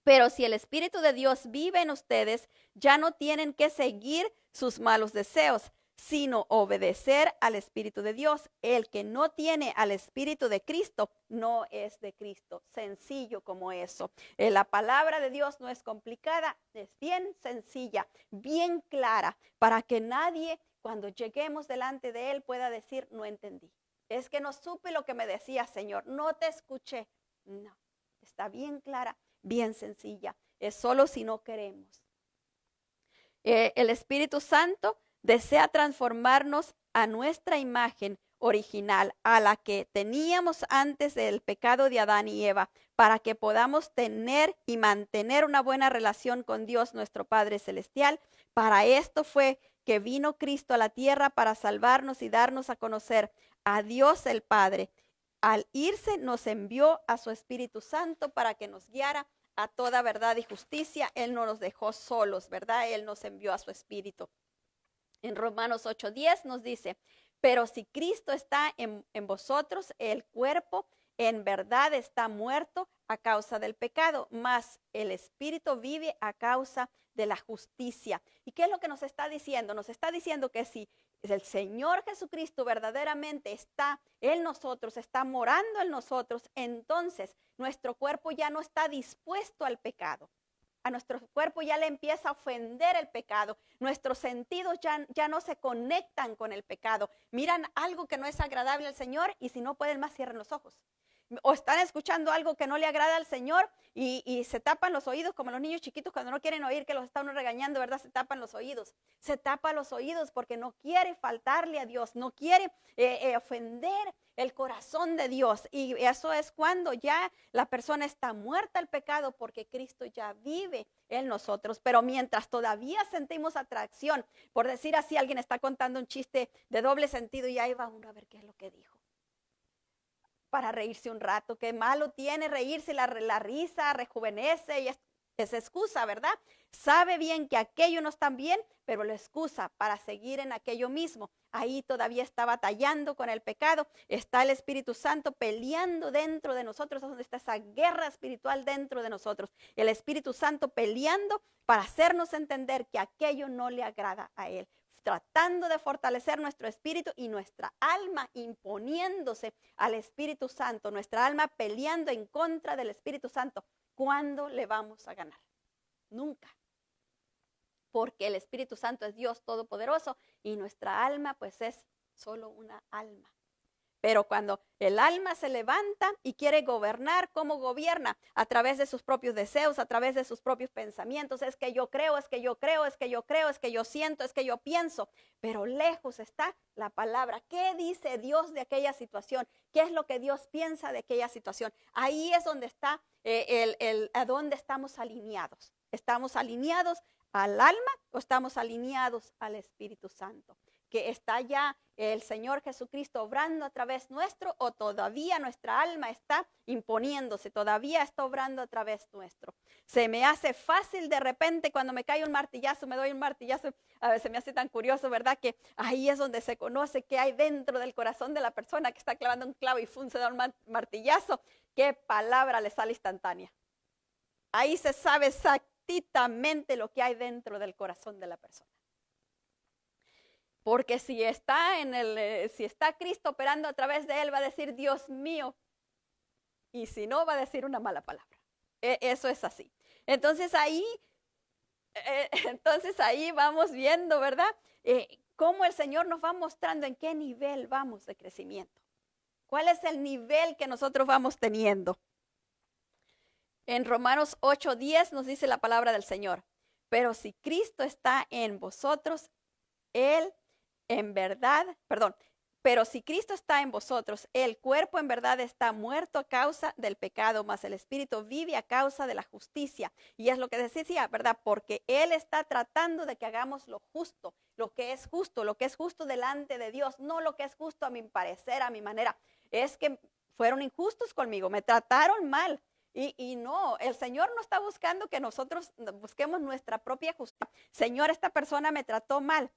Pero si el Espíritu de Dios vive en ustedes, ya no tienen que seguir sus malos deseos, sino obedecer al Espíritu de Dios. El que no tiene al Espíritu de Cristo no es de Cristo. Sencillo como eso. La palabra de Dios no es complicada, es bien sencilla, bien clara, para que nadie, cuando lleguemos delante de Él, pueda decir: no entendí. Es que no supe lo que me decía, Señor, no te escuché. No, está bien clara, bien sencilla. Es solo si no queremos. El Espíritu Santo desea transformarnos a nuestra imagen original, a la que teníamos antes del pecado de Adán y Eva, para que podamos tener y mantener una buena relación con Dios, nuestro Padre Celestial. Para esto fue que vino Cristo a la tierra, para salvarnos y darnos a conocer a Dios el Padre. Al irse, nos envió a su Espíritu Santo para que nos guiara a toda verdad y justicia. Él no nos dejó solos, ¿verdad? Él nos envió a su Espíritu. En Romanos 8:10 nos dice: pero si Cristo está en vosotros, el cuerpo en verdad está muerto a causa del pecado, mas el Espíritu vive a causa de la justicia. ¿Y qué es lo que nos está diciendo? Nos está diciendo que si el Señor Jesucristo verdaderamente está en nosotros, está morando en nosotros, entonces nuestro cuerpo ya no está dispuesto al pecado. A nuestro cuerpo ya le empieza a ofender el pecado. Nuestros sentidos ya no se conectan con el pecado. Miran algo que no es agradable al Señor y si no pueden más, cierran los ojos. O están escuchando algo que no le agrada al Señor y se tapan los oídos, como los niños chiquitos cuando no quieren oír que los está uno regañando, ¿verdad? Se tapan los oídos. Se tapa los oídos porque no quiere faltarle a Dios, no quiere ofender el corazón de Dios. Y eso es cuando ya la persona está muerta al pecado, porque Cristo ya vive en nosotros. Pero mientras todavía sentimos atracción, por decir así, alguien está contando un chiste de doble sentido y ahí va uno a ver qué es lo que dijo, para reírse un rato. Qué malo tiene reírse, la risa rejuvenece y es excusa, ¿verdad? Sabe bien que aquello no está bien, pero lo excusa para seguir en aquello mismo. Ahí todavía está batallando con el pecado. Está el Espíritu Santo peleando dentro de nosotros. Es donde está esa guerra espiritual dentro de nosotros. El Espíritu Santo peleando para hacernos entender que aquello no le agrada a Él, tratando de fortalecer nuestro espíritu y nuestra alma imponiéndose al Espíritu Santo, nuestra alma peleando en contra del Espíritu Santo. ¿Cuándo le vamos a ganar? Nunca. Porque el Espíritu Santo es Dios Todopoderoso y nuestra alma pues es solo una alma. Pero cuando el alma se levanta y quiere gobernar, ¿cómo gobierna? A través de sus propios deseos, a través de sus propios pensamientos. Es que yo creo, es que yo creo, es que yo creo, es que yo siento, es que yo pienso. Pero lejos está la palabra. ¿Qué dice Dios de aquella situación? ¿Qué es lo que Dios piensa de aquella situación? Ahí es donde está a dónde estamos alineados. ¿Estamos alineados al alma o estamos alineados al Espíritu Santo? que está ya el Señor Jesucristo obrando a través nuestro, o todavía nuestra alma está imponiéndose, todavía está obrando a través nuestro. Se me hace fácil de repente cuando me cae un martillazo, me doy un martillazo, a veces me hace tan curioso, ¿verdad? Que ahí es donde se conoce qué hay dentro del corazón de la persona que está clavando un clavo y se da un martillazo, qué palabra le sale instantánea. Ahí se sabe exactamente lo que hay dentro del corazón de la persona. Porque si está Cristo operando a través de él, va a decir, Dios mío. Y si no, va a decir una mala palabra. Eso es así. Entonces ahí vamos viendo, ¿verdad? Cómo el Señor nos va mostrando en qué nivel vamos de crecimiento. ¿Cuál es el nivel que nosotros vamos teniendo? En Romanos 8:10 nos dice la palabra del Señor. Pero si Cristo está en vosotros, pero si Cristo está en vosotros, el cuerpo en verdad está muerto a causa del pecado, mas el espíritu vive a causa de la justicia. Y es lo que decía, ¿verdad? Porque Él está tratando de que hagamos lo que es justo delante de Dios, no lo que es justo a mi parecer, a mi manera. Es que fueron injustos conmigo, me trataron mal. Y no, el Señor no está buscando que nosotros busquemos nuestra propia justicia. Señor, esta persona me trató mal,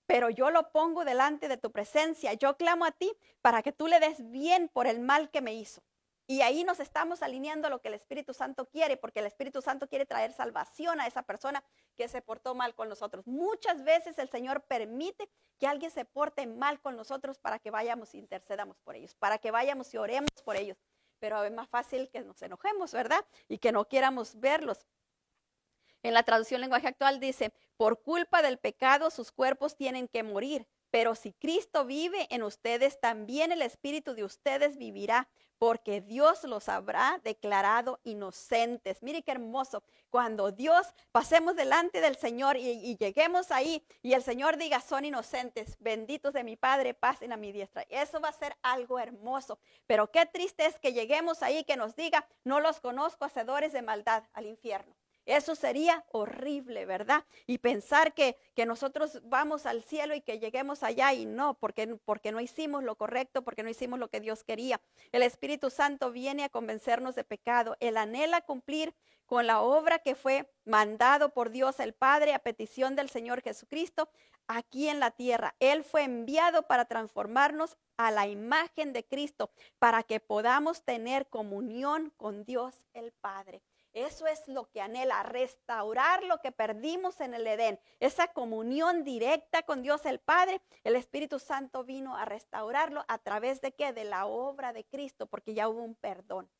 pero yo lo pongo delante de tu presencia. Yo clamo a ti para que tú le des bien por el mal que me hizo. Y ahí nos estamos alineando a lo que el Espíritu Santo quiere, porque el Espíritu Santo quiere traer salvación a esa persona que se portó mal con nosotros. Muchas veces el Señor permite que alguien se porte mal con nosotros para que vayamos e intercedamos por ellos, para que vayamos y oremos por ellos. Pero es más fácil que nos enojemos, ¿verdad? Y que no queramos verlos. En la traducción lenguaje actual dice, por culpa del pecado sus cuerpos tienen que morir, pero si Cristo vive en ustedes, también el espíritu de ustedes vivirá, porque Dios los habrá declarado inocentes. Mire qué hermoso, cuando Dios pasemos delante del Señor y lleguemos ahí y el Señor diga, son inocentes, benditos de mi Padre, pasen a mi diestra. Eso va a ser algo hermoso, pero qué triste es que lleguemos ahí que nos diga, no los conozco, hacedores de maldad, al infierno. Eso sería horrible, ¿verdad? Y pensar que nosotros vamos al cielo y que lleguemos allá y no, porque no hicimos lo correcto, porque no hicimos lo que Dios quería. El Espíritu Santo viene a convencernos de pecado. Él anhela cumplir con la obra que fue mandado por Dios el Padre a petición del Señor Jesucristo aquí en la tierra. Él fue enviado para transformarnos a la imagen de Cristo, para que podamos tener comunión con Dios el Padre. Eso es lo que anhela, restaurar lo que perdimos en el Edén. Esa comunión directa con Dios el Padre, el Espíritu Santo vino a restaurarlo a través de ¿qué? De la obra de Cristo, porque ya hubo un perdón.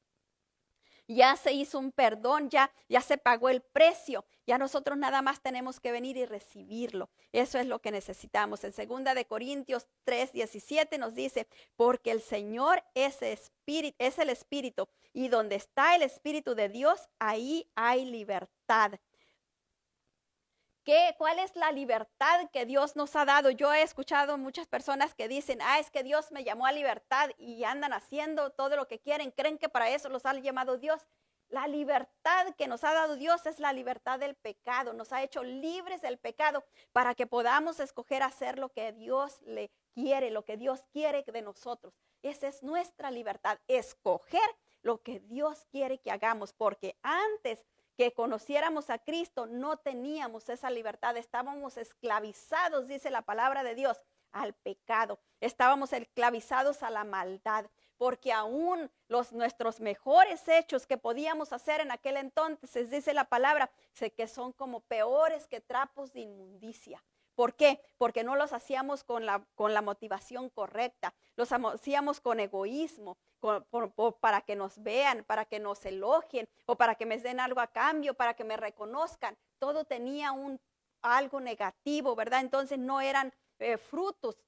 Ya se hizo un perdón, ya se pagó el precio. Ya nosotros nada más tenemos que venir y recibirlo. Eso es lo que necesitamos. En 2 Corintios 3:17 nos dice, porque el Señor es el Espíritu, y donde está el Espíritu de Dios, ahí hay libertad. ¿Cuál es la libertad que Dios nos ha dado? Yo he escuchado muchas personas que dicen, es que Dios me llamó a libertad y andan haciendo todo lo que quieren, creen que para eso los ha llamado Dios. La libertad que nos ha dado Dios es la libertad del pecado, nos ha hecho libres del pecado para que podamos escoger hacer lo que Dios le quiere, lo que Dios quiere de nosotros. Esa es nuestra libertad, escoger lo que Dios quiere que hagamos, porque antes que conociéramos a Cristo, no teníamos esa libertad, estábamos esclavizados, dice la palabra de Dios, al pecado, estábamos esclavizados a la maldad, porque aún nuestros mejores hechos que podíamos hacer en aquel entonces, dice la palabra, que son como peores que trapos de inmundicia. ¿Por qué? Porque no los hacíamos con la motivación correcta, los hacíamos con egoísmo, para que nos vean, para que nos elogien o para que me den algo a cambio, para que me reconozcan. Todo tenía algo negativo, ¿verdad? Entonces no eran frutos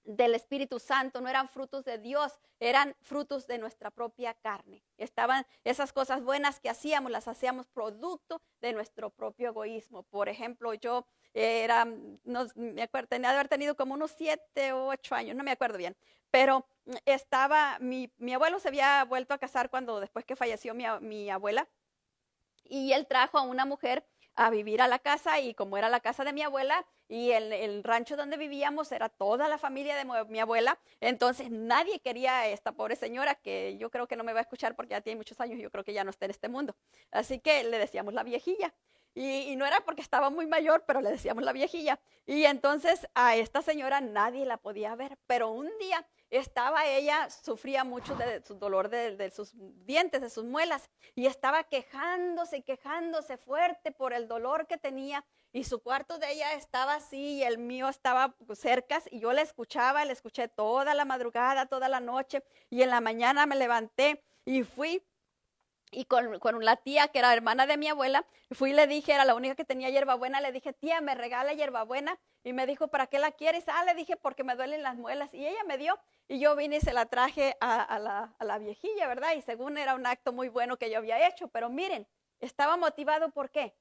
del Espíritu Santo, no eran frutos de Dios, eran frutos de nuestra propia carne. Estaban esas cosas buenas que hacíamos, las hacíamos producto de nuestro propio egoísmo. Por ejemplo, yo no me acuerdo, tenía de haber tenido como unos 7 o 8 años, no me acuerdo bien, pero mi abuelo se había vuelto a casar después que falleció mi abuela, y él trajo a una mujer a vivir a la casa, y como era la casa de mi abuela, y el rancho donde vivíamos era toda la familia de mi abuela, entonces nadie quería a esta pobre señora, que yo creo que no me va a escuchar porque ya tiene muchos años, yo creo que ya no está en este mundo. Así que le decíamos la viejilla. Y no era porque estaba muy mayor, pero le decíamos la viejilla. Y entonces a esta señora nadie la podía ver, pero un día estaba ella, sufría mucho de su dolor de sus dientes, de sus muelas, y estaba quejándose fuerte por el dolor que tenía, y su cuarto de ella estaba así, y el mío estaba cerca, y yo la escuché toda la madrugada, toda la noche, y en la mañana me levanté y fui. Y con la tía, que era hermana de mi abuela, fui y le dije, era la única que tenía hierbabuena, le dije, tía, ¿me regala hierbabuena? Y me dijo, ¿para qué la quieres? Le dije, porque me duelen las muelas. Y ella me dio, y yo vine y se la traje a la viejilla, ¿verdad? Y según era un acto muy bueno que yo había hecho, pero miren, estaba motivado, ¿por qué?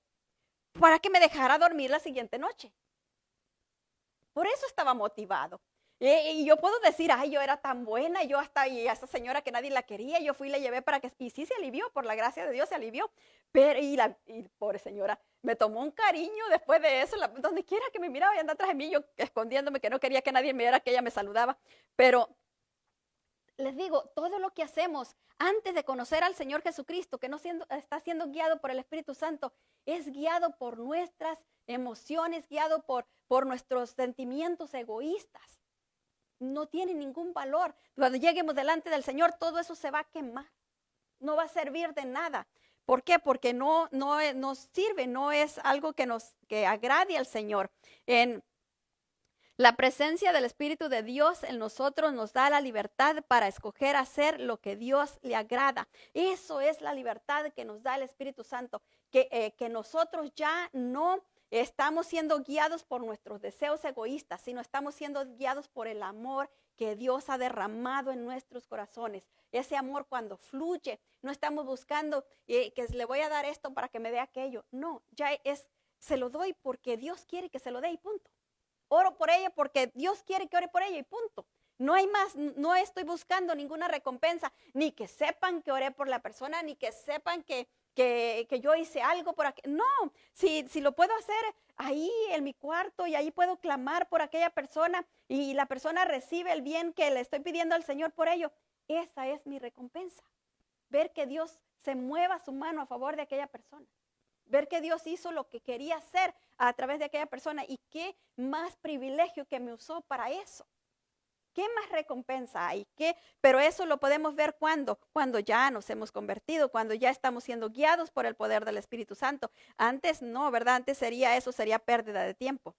Para que me dejara dormir la siguiente noche. Por eso estaba motivado. Y yo puedo decir, ay, yo era tan buena, y a esa señora que nadie la quería, yo fui y la llevé para que, y sí se alivió, por la gracia de Dios se alivió, pero, y pobre señora, me tomó un cariño después de eso, donde quiera que me miraba y andaba atrás de mí, yo escondiéndome, que no quería que nadie me viera que ella me saludaba, pero les digo, todo lo que hacemos antes de conocer al Señor Jesucristo, que no está siendo guiado por el Espíritu Santo, es guiado por nuestras emociones, guiado por nuestros sentimientos egoístas. No tiene ningún valor. Cuando lleguemos delante del Señor, todo eso se va a quemar. No va a servir de nada. ¿Por qué? Porque no nos sirve, no es algo que agrade al Señor. En la presencia del Espíritu de Dios en nosotros nos da la libertad para escoger hacer lo que Dios le agrada. Eso es la libertad que nos da el Espíritu Santo, que nosotros ya no estamos siendo guiados por nuestros deseos egoístas, sino estamos siendo guiados por el amor que Dios ha derramado en nuestros corazones. Ese amor cuando fluye, no estamos buscando que le voy a dar esto para que me dé aquello. No, se lo doy porque Dios quiere que se lo dé y punto. Oro por ella porque Dios quiere que ore por ella y punto. No hay más, no estoy buscando ninguna recompensa, ni que sepan que oré por la persona, ni que sepan que yo hice algo por aquel. No, si lo puedo hacer ahí en mi cuarto y ahí puedo clamar por aquella persona y la persona recibe el bien que le estoy pidiendo al Señor por ello, esa es mi recompensa. Ver que Dios se mueva su mano a favor de aquella persona. Ver que Dios hizo lo que quería hacer a través de aquella persona y qué más privilegio que me usó para eso. ¿Qué más recompensa hay? Pero eso lo podemos ver cuando ya nos hemos convertido, cuando ya estamos siendo guiados por el poder del Espíritu Santo. Antes no, ¿verdad? Antes sería pérdida de tiempo.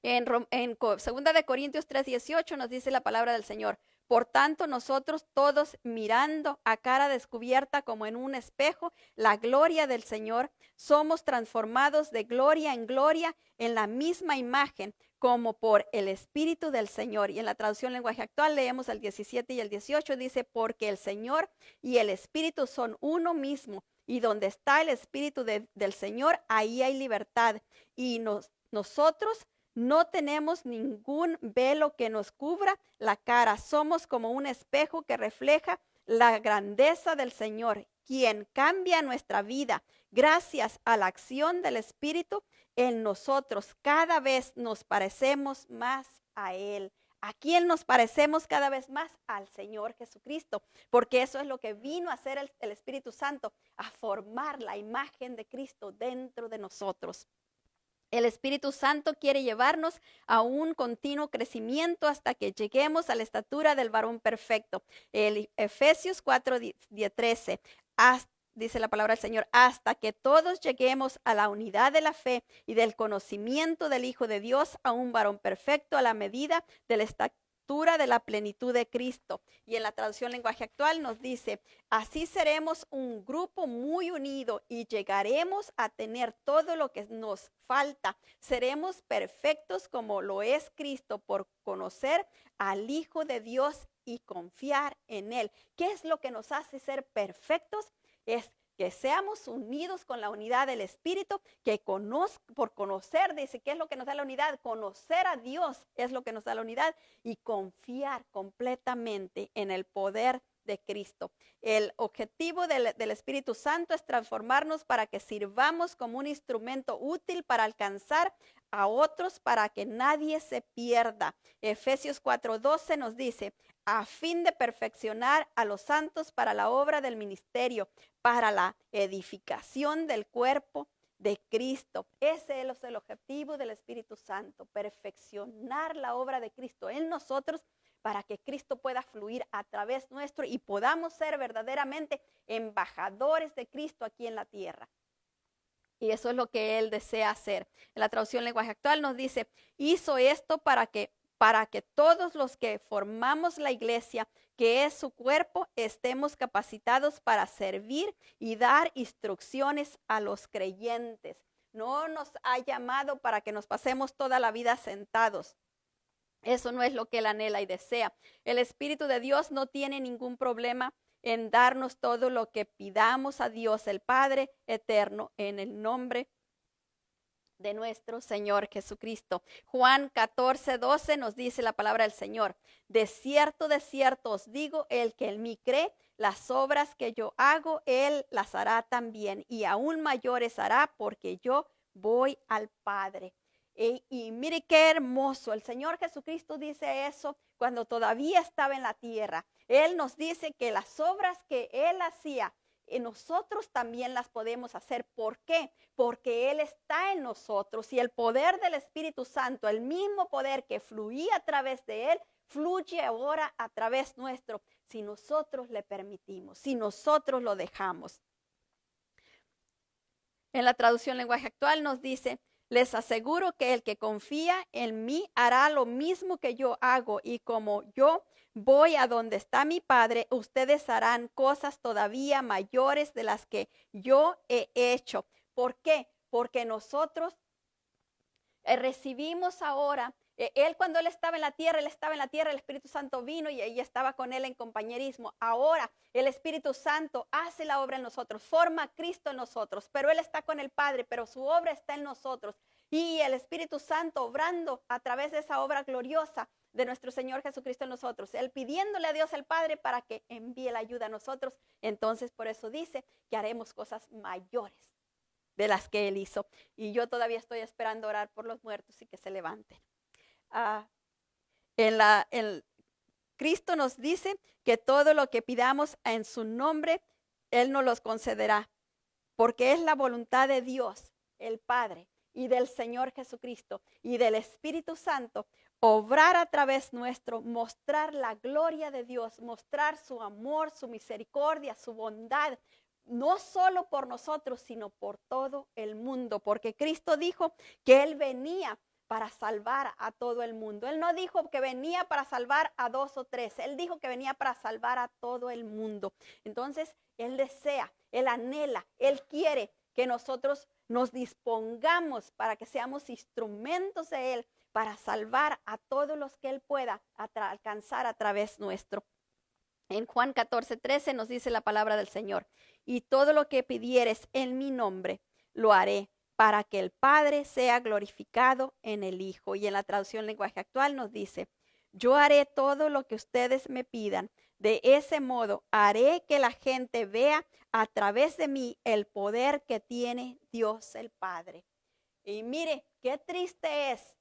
En 2 Corintios 3:18 nos dice la palabra del Señor. Por tanto, nosotros todos mirando a cara descubierta como en un espejo la gloria del Señor, somos transformados de gloria en gloria en la misma imagen como por el Espíritu del Señor. Y en la traducción lenguaje actual leemos el 17 y el 18, dice, porque el Señor y el Espíritu son uno mismo, y donde está el Espíritu del Señor, ahí hay libertad. Y nosotros no tenemos ningún velo que nos cubra la cara. Somos como un espejo que refleja la grandeza del Señor, quien cambia nuestra vida. Gracias a la acción del Espíritu en nosotros, cada vez nos parecemos más a Él. ¿A quién nos parecemos cada vez más? Al Señor Jesucristo, porque eso es lo que vino a hacer el Espíritu Santo, a formar la imagen de Cristo dentro de nosotros. El Espíritu Santo quiere llevarnos a un continuo crecimiento hasta que lleguemos a la estatura del varón perfecto. Efesios 4:13, dice la palabra del Señor, hasta que todos lleguemos a la unidad de la fe y del conocimiento del Hijo de Dios, a un varón perfecto a la medida de la estatura de la plenitud de Cristo. Y en la traducción lenguaje actual nos dice, así seremos un grupo muy unido y llegaremos a tener todo lo que nos falta. Seremos perfectos como lo es Cristo por conocer al Hijo de Dios y confiar en Él. ¿Qué es lo que nos hace ser perfectos? Es que seamos unidos con la unidad del Espíritu, por conocer, dice, ¿qué es lo que nos da la unidad? Conocer a Dios es lo que nos da la unidad y confiar completamente en el poder de Cristo. El objetivo del Espíritu Santo es transformarnos para que sirvamos como un instrumento útil para alcanzar a otros para que nadie se pierda. Efesios 4:12 nos dice, a fin de perfeccionar a los santos para la obra del ministerio, para la edificación del cuerpo de Cristo. Ese es el objetivo del Espíritu Santo, perfeccionar la obra de Cristo en nosotros para que Cristo pueda fluir a través nuestro y podamos ser verdaderamente embajadores de Cristo aquí en la tierra. Y eso es lo que Él desea hacer. En la traducción lenguaje actual nos dice, hizo esto para que todos los que formamos la iglesia, que es su cuerpo, estemos capacitados para servir y dar instrucciones a los creyentes. No nos ha llamado para que nos pasemos toda la vida sentados. Eso no es lo que Él anhela y desea. El Espíritu de Dios no tiene ningún problema en darnos todo lo que pidamos a Dios, el Padre eterno, en el nombre de nuestro Señor Jesucristo. Juan 14:12 nos dice la palabra del Señor. De cierto os digo, el que en mí cree, las obras que yo hago, él las hará también, y aún mayores hará, porque yo voy al Padre. Y mire qué hermoso, el Señor Jesucristo dice eso cuando todavía estaba en la tierra. Él nos dice que las obras que Él hacía, nosotros también las podemos hacer. ¿Por qué? Porque Él está en nosotros y el poder del Espíritu Santo, el mismo poder que fluía a través de Él, fluye ahora a través nuestro, si nosotros le permitimos, si nosotros lo dejamos. En la traducción lenguaje actual nos dice, les aseguro que el que confía en mí hará lo mismo que yo hago, y como yo voy a donde está mi Padre, ustedes harán cosas todavía mayores de las que yo he hecho. ¿Por qué? Porque nosotros recibimos ahora, Él cuando Él estaba en la tierra, el Espíritu Santo vino y estaba con Él en compañerismo. Ahora el Espíritu Santo hace la obra en nosotros, forma a Cristo en nosotros, pero Él está con el Padre, pero su obra está en nosotros. Y el Espíritu Santo obrando a través de esa obra gloriosa de nuestro Señor Jesucristo en nosotros, Él pidiéndole a Dios el Padre para que envíe la ayuda a nosotros. Entonces por eso dice que haremos cosas mayores de las que Él hizo. Y yo todavía estoy esperando orar por los muertos y que se levanten. Cristo nos dice que todo lo que pidamos en su nombre, Él nos los concederá, porque es la voluntad de Dios, el Padre, y del Señor Jesucristo, y del Espíritu Santo, obrar a través nuestro, mostrar la gloria de Dios, mostrar su amor, su misericordia, su bondad, no solo por nosotros, sino por todo el mundo, porque Cristo dijo que Él venía para salvar a todo el mundo. Él no dijo que venía para salvar a 2 o 3, Él dijo que venía para salvar a todo el mundo. Entonces, Él desea, Él anhela, Él quiere que nosotros nos dispongamos para que seamos instrumentos de Él, para salvar a todos los que Él pueda alcanzar a través nuestro. En Juan 14:13 nos dice la palabra del Señor, y todo lo que pidieres en mi nombre, lo haré, para que el Padre sea glorificado en el Hijo. Y en la traducción lenguaje actual nos dice, yo haré todo lo que ustedes me pidan. De ese modo haré que la gente vea a través de mí el poder que tiene Dios el Padre. Y mire, qué triste es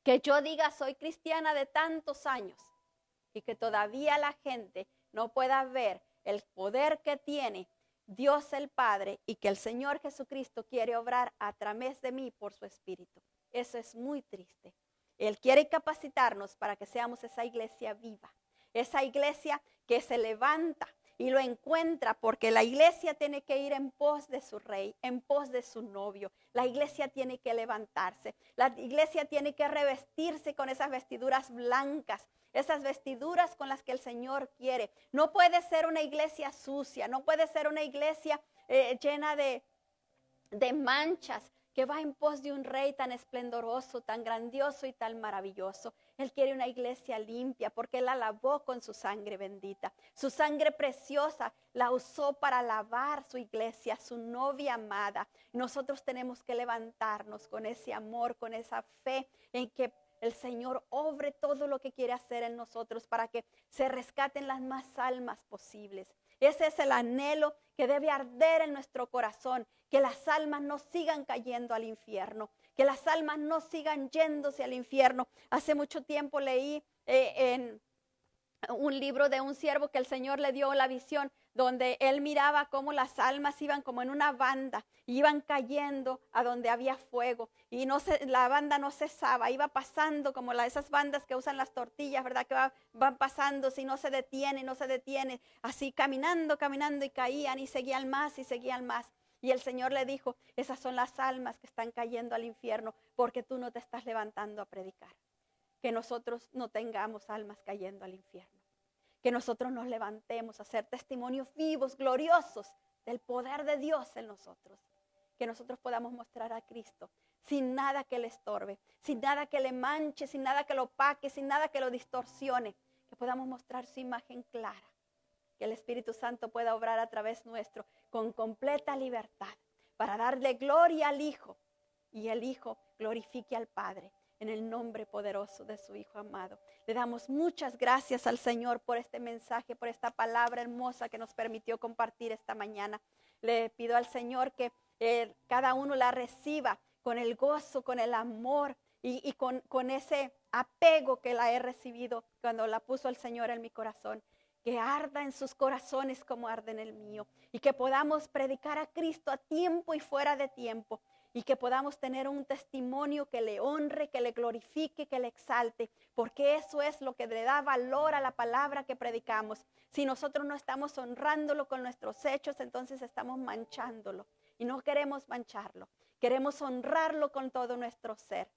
que yo diga soy cristiana de tantos años y que todavía la gente no pueda ver el poder que tiene Dios el Padre y que el Señor Jesucristo quiere obrar a través de mí por su Espíritu. Eso es muy triste. Él quiere capacitarnos para que seamos esa iglesia viva, esa iglesia que se levanta y lo encuentra, porque la iglesia tiene que ir en pos de su rey, en pos de su novio. La iglesia tiene que levantarse, la iglesia tiene que revestirse con esas vestiduras blancas, esas vestiduras con las que el Señor quiere. No puede ser una iglesia sucia, no puede ser una iglesia llena de manchas, que va en pos de un rey tan esplendoroso, tan grandioso y tan maravilloso. Él quiere una iglesia limpia porque Él la lavó con su sangre bendita. Su sangre preciosa la usó para lavar su iglesia, su novia amada. Nosotros tenemos que levantarnos con ese amor, con esa fe en que el Señor obre todo lo que quiere hacer en nosotros para que se rescaten las más almas posibles. Ese es el anhelo que debe arder en nuestro corazón, que las almas no sigan cayendo al infierno, que las almas no sigan yéndose al infierno. Hace mucho tiempo leí en un libro de un siervo que el Señor le dio la visión, donde él miraba cómo las almas iban como en una banda, iban cayendo a donde había fuego, y la banda no cesaba, iba pasando como esas bandas que usan las tortillas, ¿verdad? Que van pasando, si no se detiene, así caminando, y caían y seguían más y seguían más. Y el Señor le dijo, esas son las almas que están cayendo al infierno porque tú no te estás levantando a predicar. Que nosotros no tengamos almas cayendo al infierno. Que nosotros nos levantemos a ser testimonios vivos, gloriosos del poder de Dios en nosotros. Que nosotros podamos mostrar a Cristo sin nada que le estorbe, sin nada que le manche, sin nada que lo opaque, sin nada que lo distorsione. Que podamos mostrar su imagen clara. Que el Espíritu Santo pueda obrar a través nuestro con completa libertad para darle gloria al Hijo y el Hijo glorifique al Padre. En el nombre poderoso de su Hijo amado. Le damos muchas gracias al Señor por este mensaje, por esta palabra hermosa que nos permitió compartir esta mañana. Le pido al Señor que cada uno la reciba con el gozo, con el amor y con ese apego que la he recibido cuando la puso el Señor en mi corazón. Que arda en sus corazones como arde en el mío. Y que podamos predicar a Cristo a tiempo y fuera de tiempo. Y que podamos tener un testimonio que le honre, que le glorifique, que le exalte, porque eso es lo que le da valor a la palabra que predicamos. Si nosotros no estamos honrándolo con nuestros hechos, entonces estamos manchándolo. Y no queremos mancharlo, queremos honrarlo con todo nuestro ser.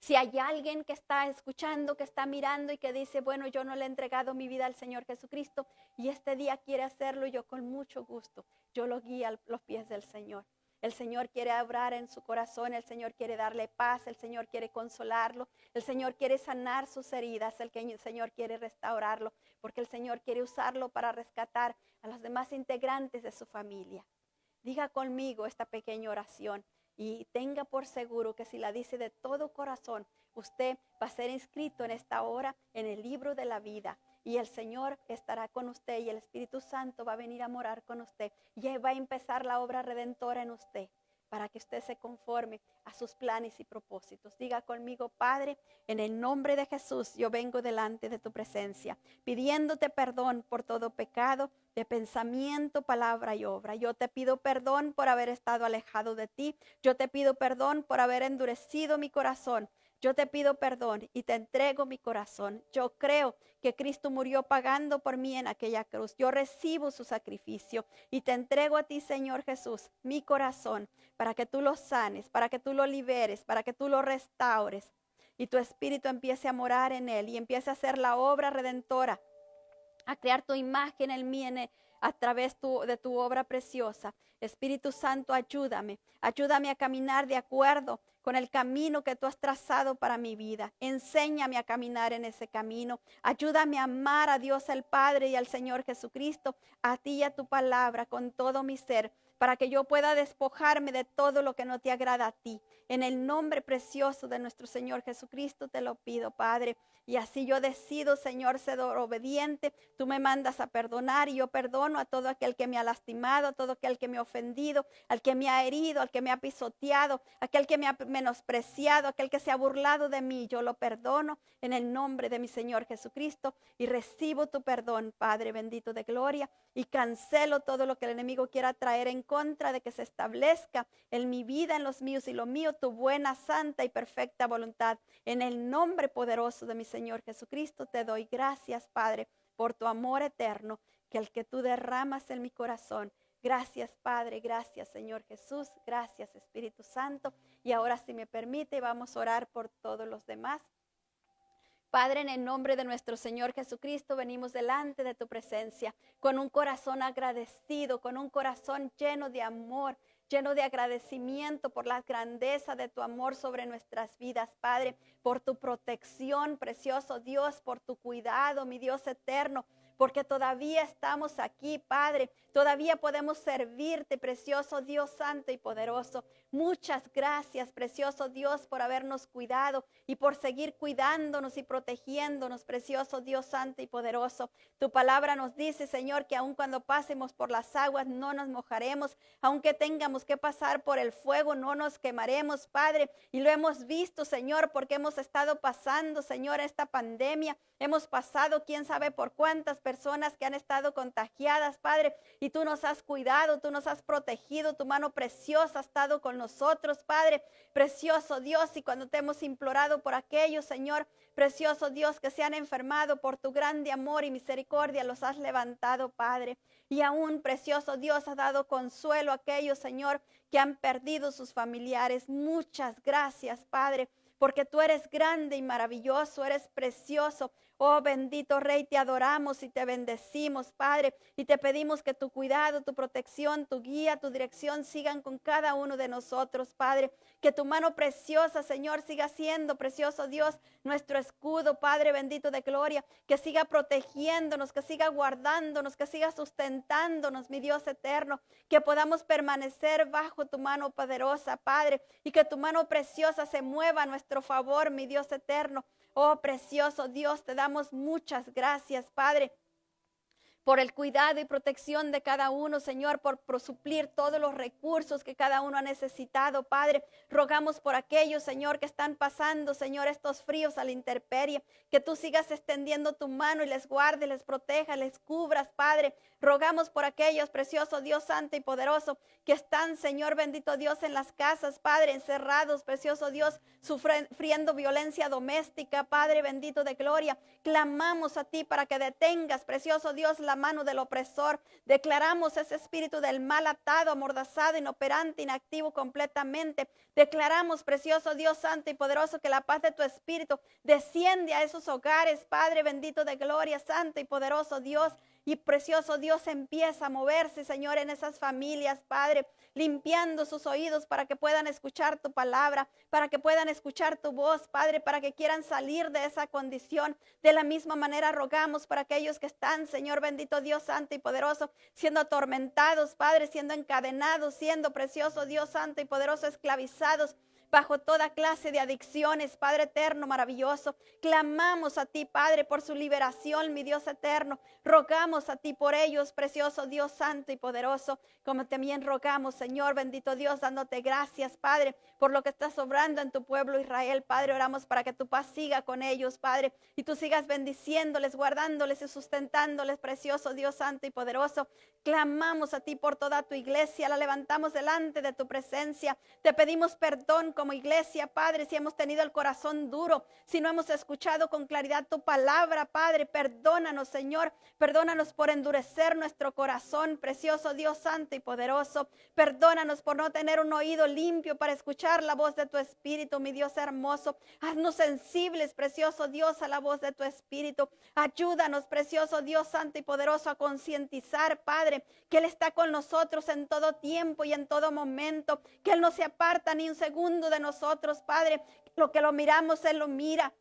Si hay alguien que está escuchando, que está mirando y que dice, bueno, yo no le he entregado mi vida al Señor Jesucristo y este día quiere hacerlo, yo con mucho gusto, yo lo guío a los pies del Señor. El Señor quiere obrar en su corazón, el Señor quiere darle paz, el Señor quiere consolarlo, el Señor quiere sanar sus heridas, el Señor quiere restaurarlo, porque el Señor quiere usarlo para rescatar a los demás integrantes de su familia. Diga conmigo esta pequeña oración y tenga por seguro que si la dice de todo corazón, usted va a ser inscrito en esta hora en el libro de la vida. Y el Señor estará con usted y el Espíritu Santo va a venir a morar con usted. Y va a empezar la obra redentora en usted para que usted se conforme a sus planes y propósitos. Diga conmigo, Padre, en el nombre de Jesús, yo vengo delante de tu presencia, pidiéndote perdón por todo pecado de pensamiento, palabra y obra. Yo te pido perdón por haber estado alejado de ti. Yo te pido perdón por haber endurecido mi corazón. Yo te pido perdón y te entrego mi corazón. Yo creo que Cristo murió pagando por mí en aquella cruz. Yo recibo su sacrificio y te entrego a ti, Señor Jesús, mi corazón, para que tú lo sanes, para que tú lo liberes, para que tú lo restaures y tu Espíritu empiece a morar en él y empiece a hacer la obra redentora, a crear tu imagen en mí a través de tu obra preciosa. Espíritu Santo, ayúdame a caminar de acuerdo con el camino que tú has trazado para mi vida. Enséñame a caminar en ese camino. Ayúdame a amar a Dios el Padre y al Señor Jesucristo, a ti y a tu palabra con todo mi ser, para que yo pueda despojarme de todo lo que no te agrada a ti. En el nombre precioso de nuestro Señor Jesucristo te lo pido, Padre. Y así yo decido, Señor, ser obediente. Tú me mandas a perdonar y yo perdono a todo aquel que me ha lastimado, a todo aquel que me ha ofendido, al que me ha herido, al que me ha pisoteado, aquel que me ha menospreciado, aquel que se ha burlado de mí. Yo lo perdono en el nombre de mi Señor Jesucristo y recibo tu perdón, Padre bendito de gloria, y cancelo todo lo que el enemigo quiera traer en contra de que se establezca en mi vida, en los míos y lo mío, tu buena, santa y perfecta voluntad. En el nombre poderoso de mi Señor Jesucristo te doy gracias, Padre, por tu amor eterno, que el que tú derramas en mi corazón. Gracias, Padre, gracias, Señor Jesús, gracias, Espíritu Santo. Y ahora, si me permite, vamos a orar por todos los demás. Padre, en el nombre de nuestro Señor Jesucristo, venimos delante de tu presencia con un corazón agradecido, con un corazón lleno de amor, lleno de agradecimiento por la grandeza de tu amor sobre nuestras vidas, Padre, por tu protección, precioso Dios, por tu cuidado, mi Dios eterno, porque todavía estamos aquí, Padre. Todavía podemos servirte, precioso Dios santo y poderoso. Muchas gracias, precioso Dios, por habernos cuidado y por seguir cuidándonos y protegiéndonos, precioso Dios santo y poderoso. Tu palabra nos dice, Señor, que aun cuando pasemos por las aguas no nos mojaremos, aunque tengamos que pasar por el fuego no nos quemaremos, Padre. Y lo hemos visto, Señor, porque hemos estado pasando, Señor, esta pandemia. Hemos pasado quién sabe por cuántas personas que han estado contagiadas, Padre, y tú nos has cuidado, tú nos has protegido, tu mano preciosa ha estado con nosotros, Padre, precioso Dios. Y cuando te hemos implorado por aquellos, Señor, precioso Dios, que se han enfermado, por tu grande amor y misericordia los has levantado, Padre. Y aún, precioso Dios, has dado consuelo a aquellos, Señor, que han perdido sus familiares. Muchas gracias, Padre, porque tú eres grande y maravilloso, eres precioso. Oh bendito Rey, te adoramos y te bendecimos, Padre, y te pedimos que tu cuidado, tu protección, tu guía, tu dirección sigan con cada uno de nosotros, Padre. Que tu mano preciosa, Señor, siga siendo, precioso Dios, nuestro escudo, Padre bendito de gloria, que siga protegiéndonos, que siga guardándonos, que siga sustentándonos, mi Dios eterno, que podamos permanecer bajo tu mano poderosa, Padre, y que tu mano preciosa se mueva a nuestro favor, mi Dios eterno. Oh, precioso Dios, te damos muchas gracias, Padre, por el cuidado y protección de cada uno, Señor, por suplir todos los recursos que cada uno ha necesitado, Padre. Rogamos por aquellos, Señor, que están pasando, Señor, estos fríos a la intemperie, que tú sigas extendiendo tu mano y les guardes, les proteja, les cubras, Padre. Rogamos por aquellos, precioso Dios santo y poderoso, que están, Señor bendito Dios, en las casas, Padre, encerrados, precioso Dios, sufriendo violencia doméstica, Padre bendito de gloria. Clamamos a ti para que detengas, precioso Dios, la mano del opresor. Declaramos ese espíritu del mal atado, amordazado, inoperante, inactivo completamente. Declaramos, precioso Dios santo y poderoso, que la paz de tu espíritu desciende a esos hogares, Padre bendito de gloria, santo y poderoso Dios. Y precioso Dios, empieza a moverse, Señor, en esas familias, Padre, limpiando sus oídos para que puedan escuchar tu palabra, para que puedan escuchar tu voz, Padre, para que quieran salir de esa condición. De la misma manera rogamos para aquellos que están, Señor bendito Dios santo y poderoso, siendo atormentados, Padre, siendo encadenados, siendo, precioso Dios santo y poderoso, esclavizados bajo toda clase de adicciones, Padre eterno, maravilloso. Clamamos a ti, Padre, por su liberación, mi Dios eterno. Rogamos a ti por ellos, precioso Dios santo y poderoso, como también rogamos, Señor bendito Dios, dándote gracias, Padre, por lo que estás obrando en tu pueblo Israel, Padre. Oramos para que tu paz siga con ellos, Padre, y tú sigas bendiciéndoles, guardándoles y sustentándoles, precioso Dios santo y poderoso. Clamamos a ti por toda tu iglesia, la levantamos delante de tu presencia. Te pedimos perdón como iglesia, Padre, si hemos tenido el corazón duro, si no hemos escuchado con claridad tu palabra, Padre. Perdónanos, Señor, perdónanos por endurecer nuestro corazón, precioso Dios santo y poderoso. Perdónanos por no tener un oído limpio para escuchar la voz de tu espíritu, mi Dios hermoso. Haznos sensibles, precioso Dios, a la voz de tu espíritu. Ayúdanos, precioso Dios santo y poderoso, a concientizar, Padre, que Él está con nosotros en todo tiempo y en todo momento, que Él no se aparta ni un segundo de nosotros, Padre. Lo que lo miramos, Él lo mira.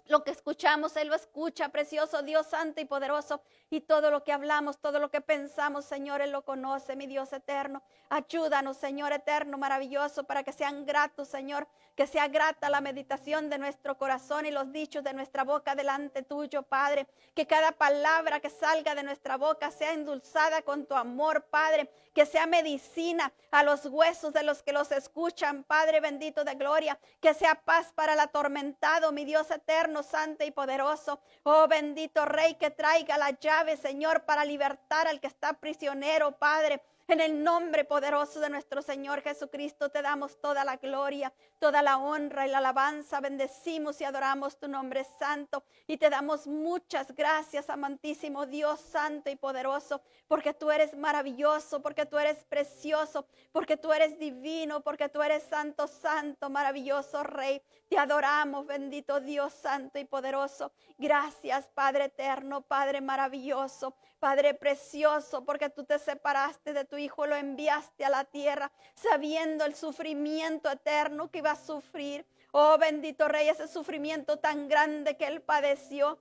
Lo que escuchamos, Él lo escucha, precioso Dios santo y poderoso. Y todo lo que hablamos, todo lo que pensamos, Señor, Él lo conoce, mi Dios eterno. Ayúdanos, Señor eterno, maravilloso, para que sean gratos, Señor, que sea grata la meditación de nuestro corazón y los dichos de nuestra boca delante tuyo, Padre. Que cada palabra que salga de nuestra boca sea endulzada con tu amor, Padre. Que sea medicina a los huesos de los que los escuchan, Padre bendito de gloria. Que sea paz para el atormentado, mi Dios eterno, santo y poderoso. Oh bendito Rey, que traiga la llave, Señor, para libertar al que está prisionero, Padre. En el nombre poderoso de nuestro Señor Jesucristo te damos toda la gloria, toda la honra y la alabanza. Bendecimos y adoramos tu nombre santo y te damos muchas gracias, amantísimo Dios santo y poderoso, porque tú eres maravilloso, porque tú eres precioso, porque tú eres divino, porque tú eres santo, santo, maravilloso Rey. Te adoramos, bendito Dios santo y poderoso. Gracias, Padre eterno, Padre maravilloso, Padre precioso, porque tú te separaste de tu Hijo, lo enviaste a la tierra, sabiendo el sufrimiento eterno que iba a sufrir. Oh bendito Rey, ese sufrimiento tan grande que Él padeció,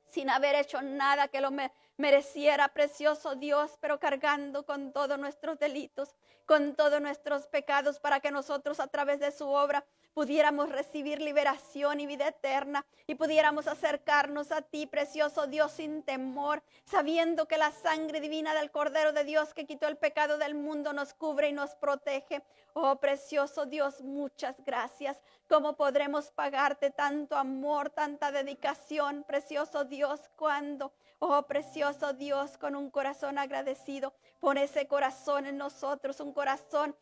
sin haber hecho nada que lo mereciera, precioso Dios, pero cargando con todos nuestros delitos, con todos nuestros pecados, para que nosotros a través de su obra pudiéramos recibir liberación y vida eterna y pudiéramos acercarnos a ti, precioso Dios, sin temor, sabiendo que la sangre divina del Cordero de Dios que quitó el pecado del mundo nos cubre y nos protege. Oh, precioso Dios, muchas gracias. ¿Cómo podremos pagarte tanto amor, tanta dedicación, precioso Dios, cuando, oh, precioso Dios, con un corazón agradecido? Pon ese corazón en nosotros, un corazón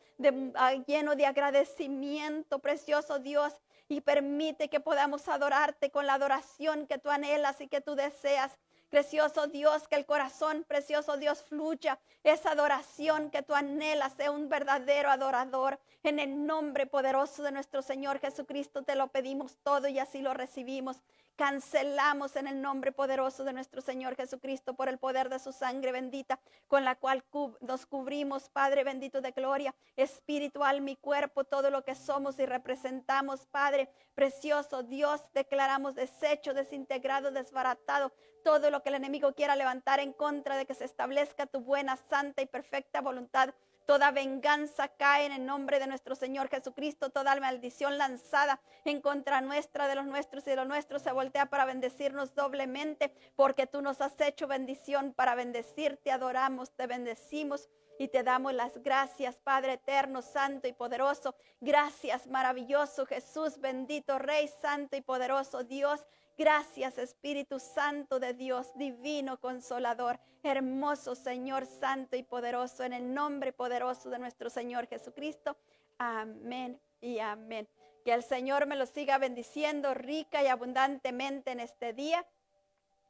lleno de agradecimiento, precioso Dios, y permite que podamos adorarte con la adoración que tú anhelas y que tú deseas. Precioso Dios, que el corazón, precioso Dios, fluya esa adoración que tú anhelas, sea un verdadero adorador. En el nombre poderoso de nuestro Señor Jesucristo te lo pedimos todo y así lo recibimos. Cancelamos en el nombre poderoso de nuestro Señor Jesucristo por el poder de su sangre bendita, con la cual nos cubrimos, Padre bendito de gloria, espíritu, alma y cuerpo, todo lo que somos y representamos, Padre precioso Dios. Declaramos deshecho, desintegrado, desbaratado todo lo que el enemigo quiera levantar en contra de que se establezca tu buena, santa y perfecta voluntad. Toda venganza cae en el nombre de nuestro Señor Jesucristo. Toda maldición lanzada en contra nuestra, de los nuestros y de los nuestros, se voltea para bendecirnos doblemente, porque tú nos has hecho bendición para bendecirte. Adoramos, te bendecimos y te damos las gracias, Padre eterno, santo y poderoso. Gracias, maravilloso Jesús, bendito Rey, santo y poderoso Dios. Gracias, Espíritu Santo de Dios, divino consolador, hermoso Señor santo y poderoso, en el nombre poderoso de nuestro Señor Jesucristo. Amén y amén. Que el Señor me lo siga bendiciendo rica y abundantemente en este día.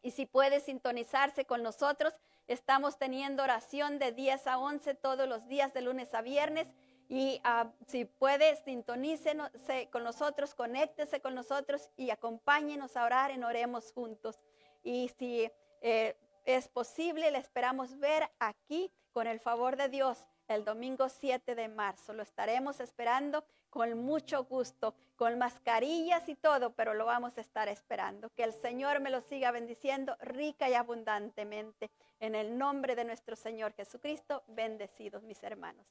Y si puede sintonizarse con nosotros, estamos teniendo oración de 10 a 11 todos los días, de lunes a viernes. Y si puede, sintonícese con nosotros, conéctese con nosotros y acompáñenos a orar en Oremos Juntos. Y si es posible, le esperamos ver aquí, con el favor de Dios, el domingo 7 de marzo. Lo estaremos esperando con mucho gusto, con mascarillas y todo, pero lo vamos a estar esperando. Que el Señor me lo siga bendiciendo rica y abundantemente. En el nombre de nuestro Señor Jesucristo, bendecidos mis hermanos.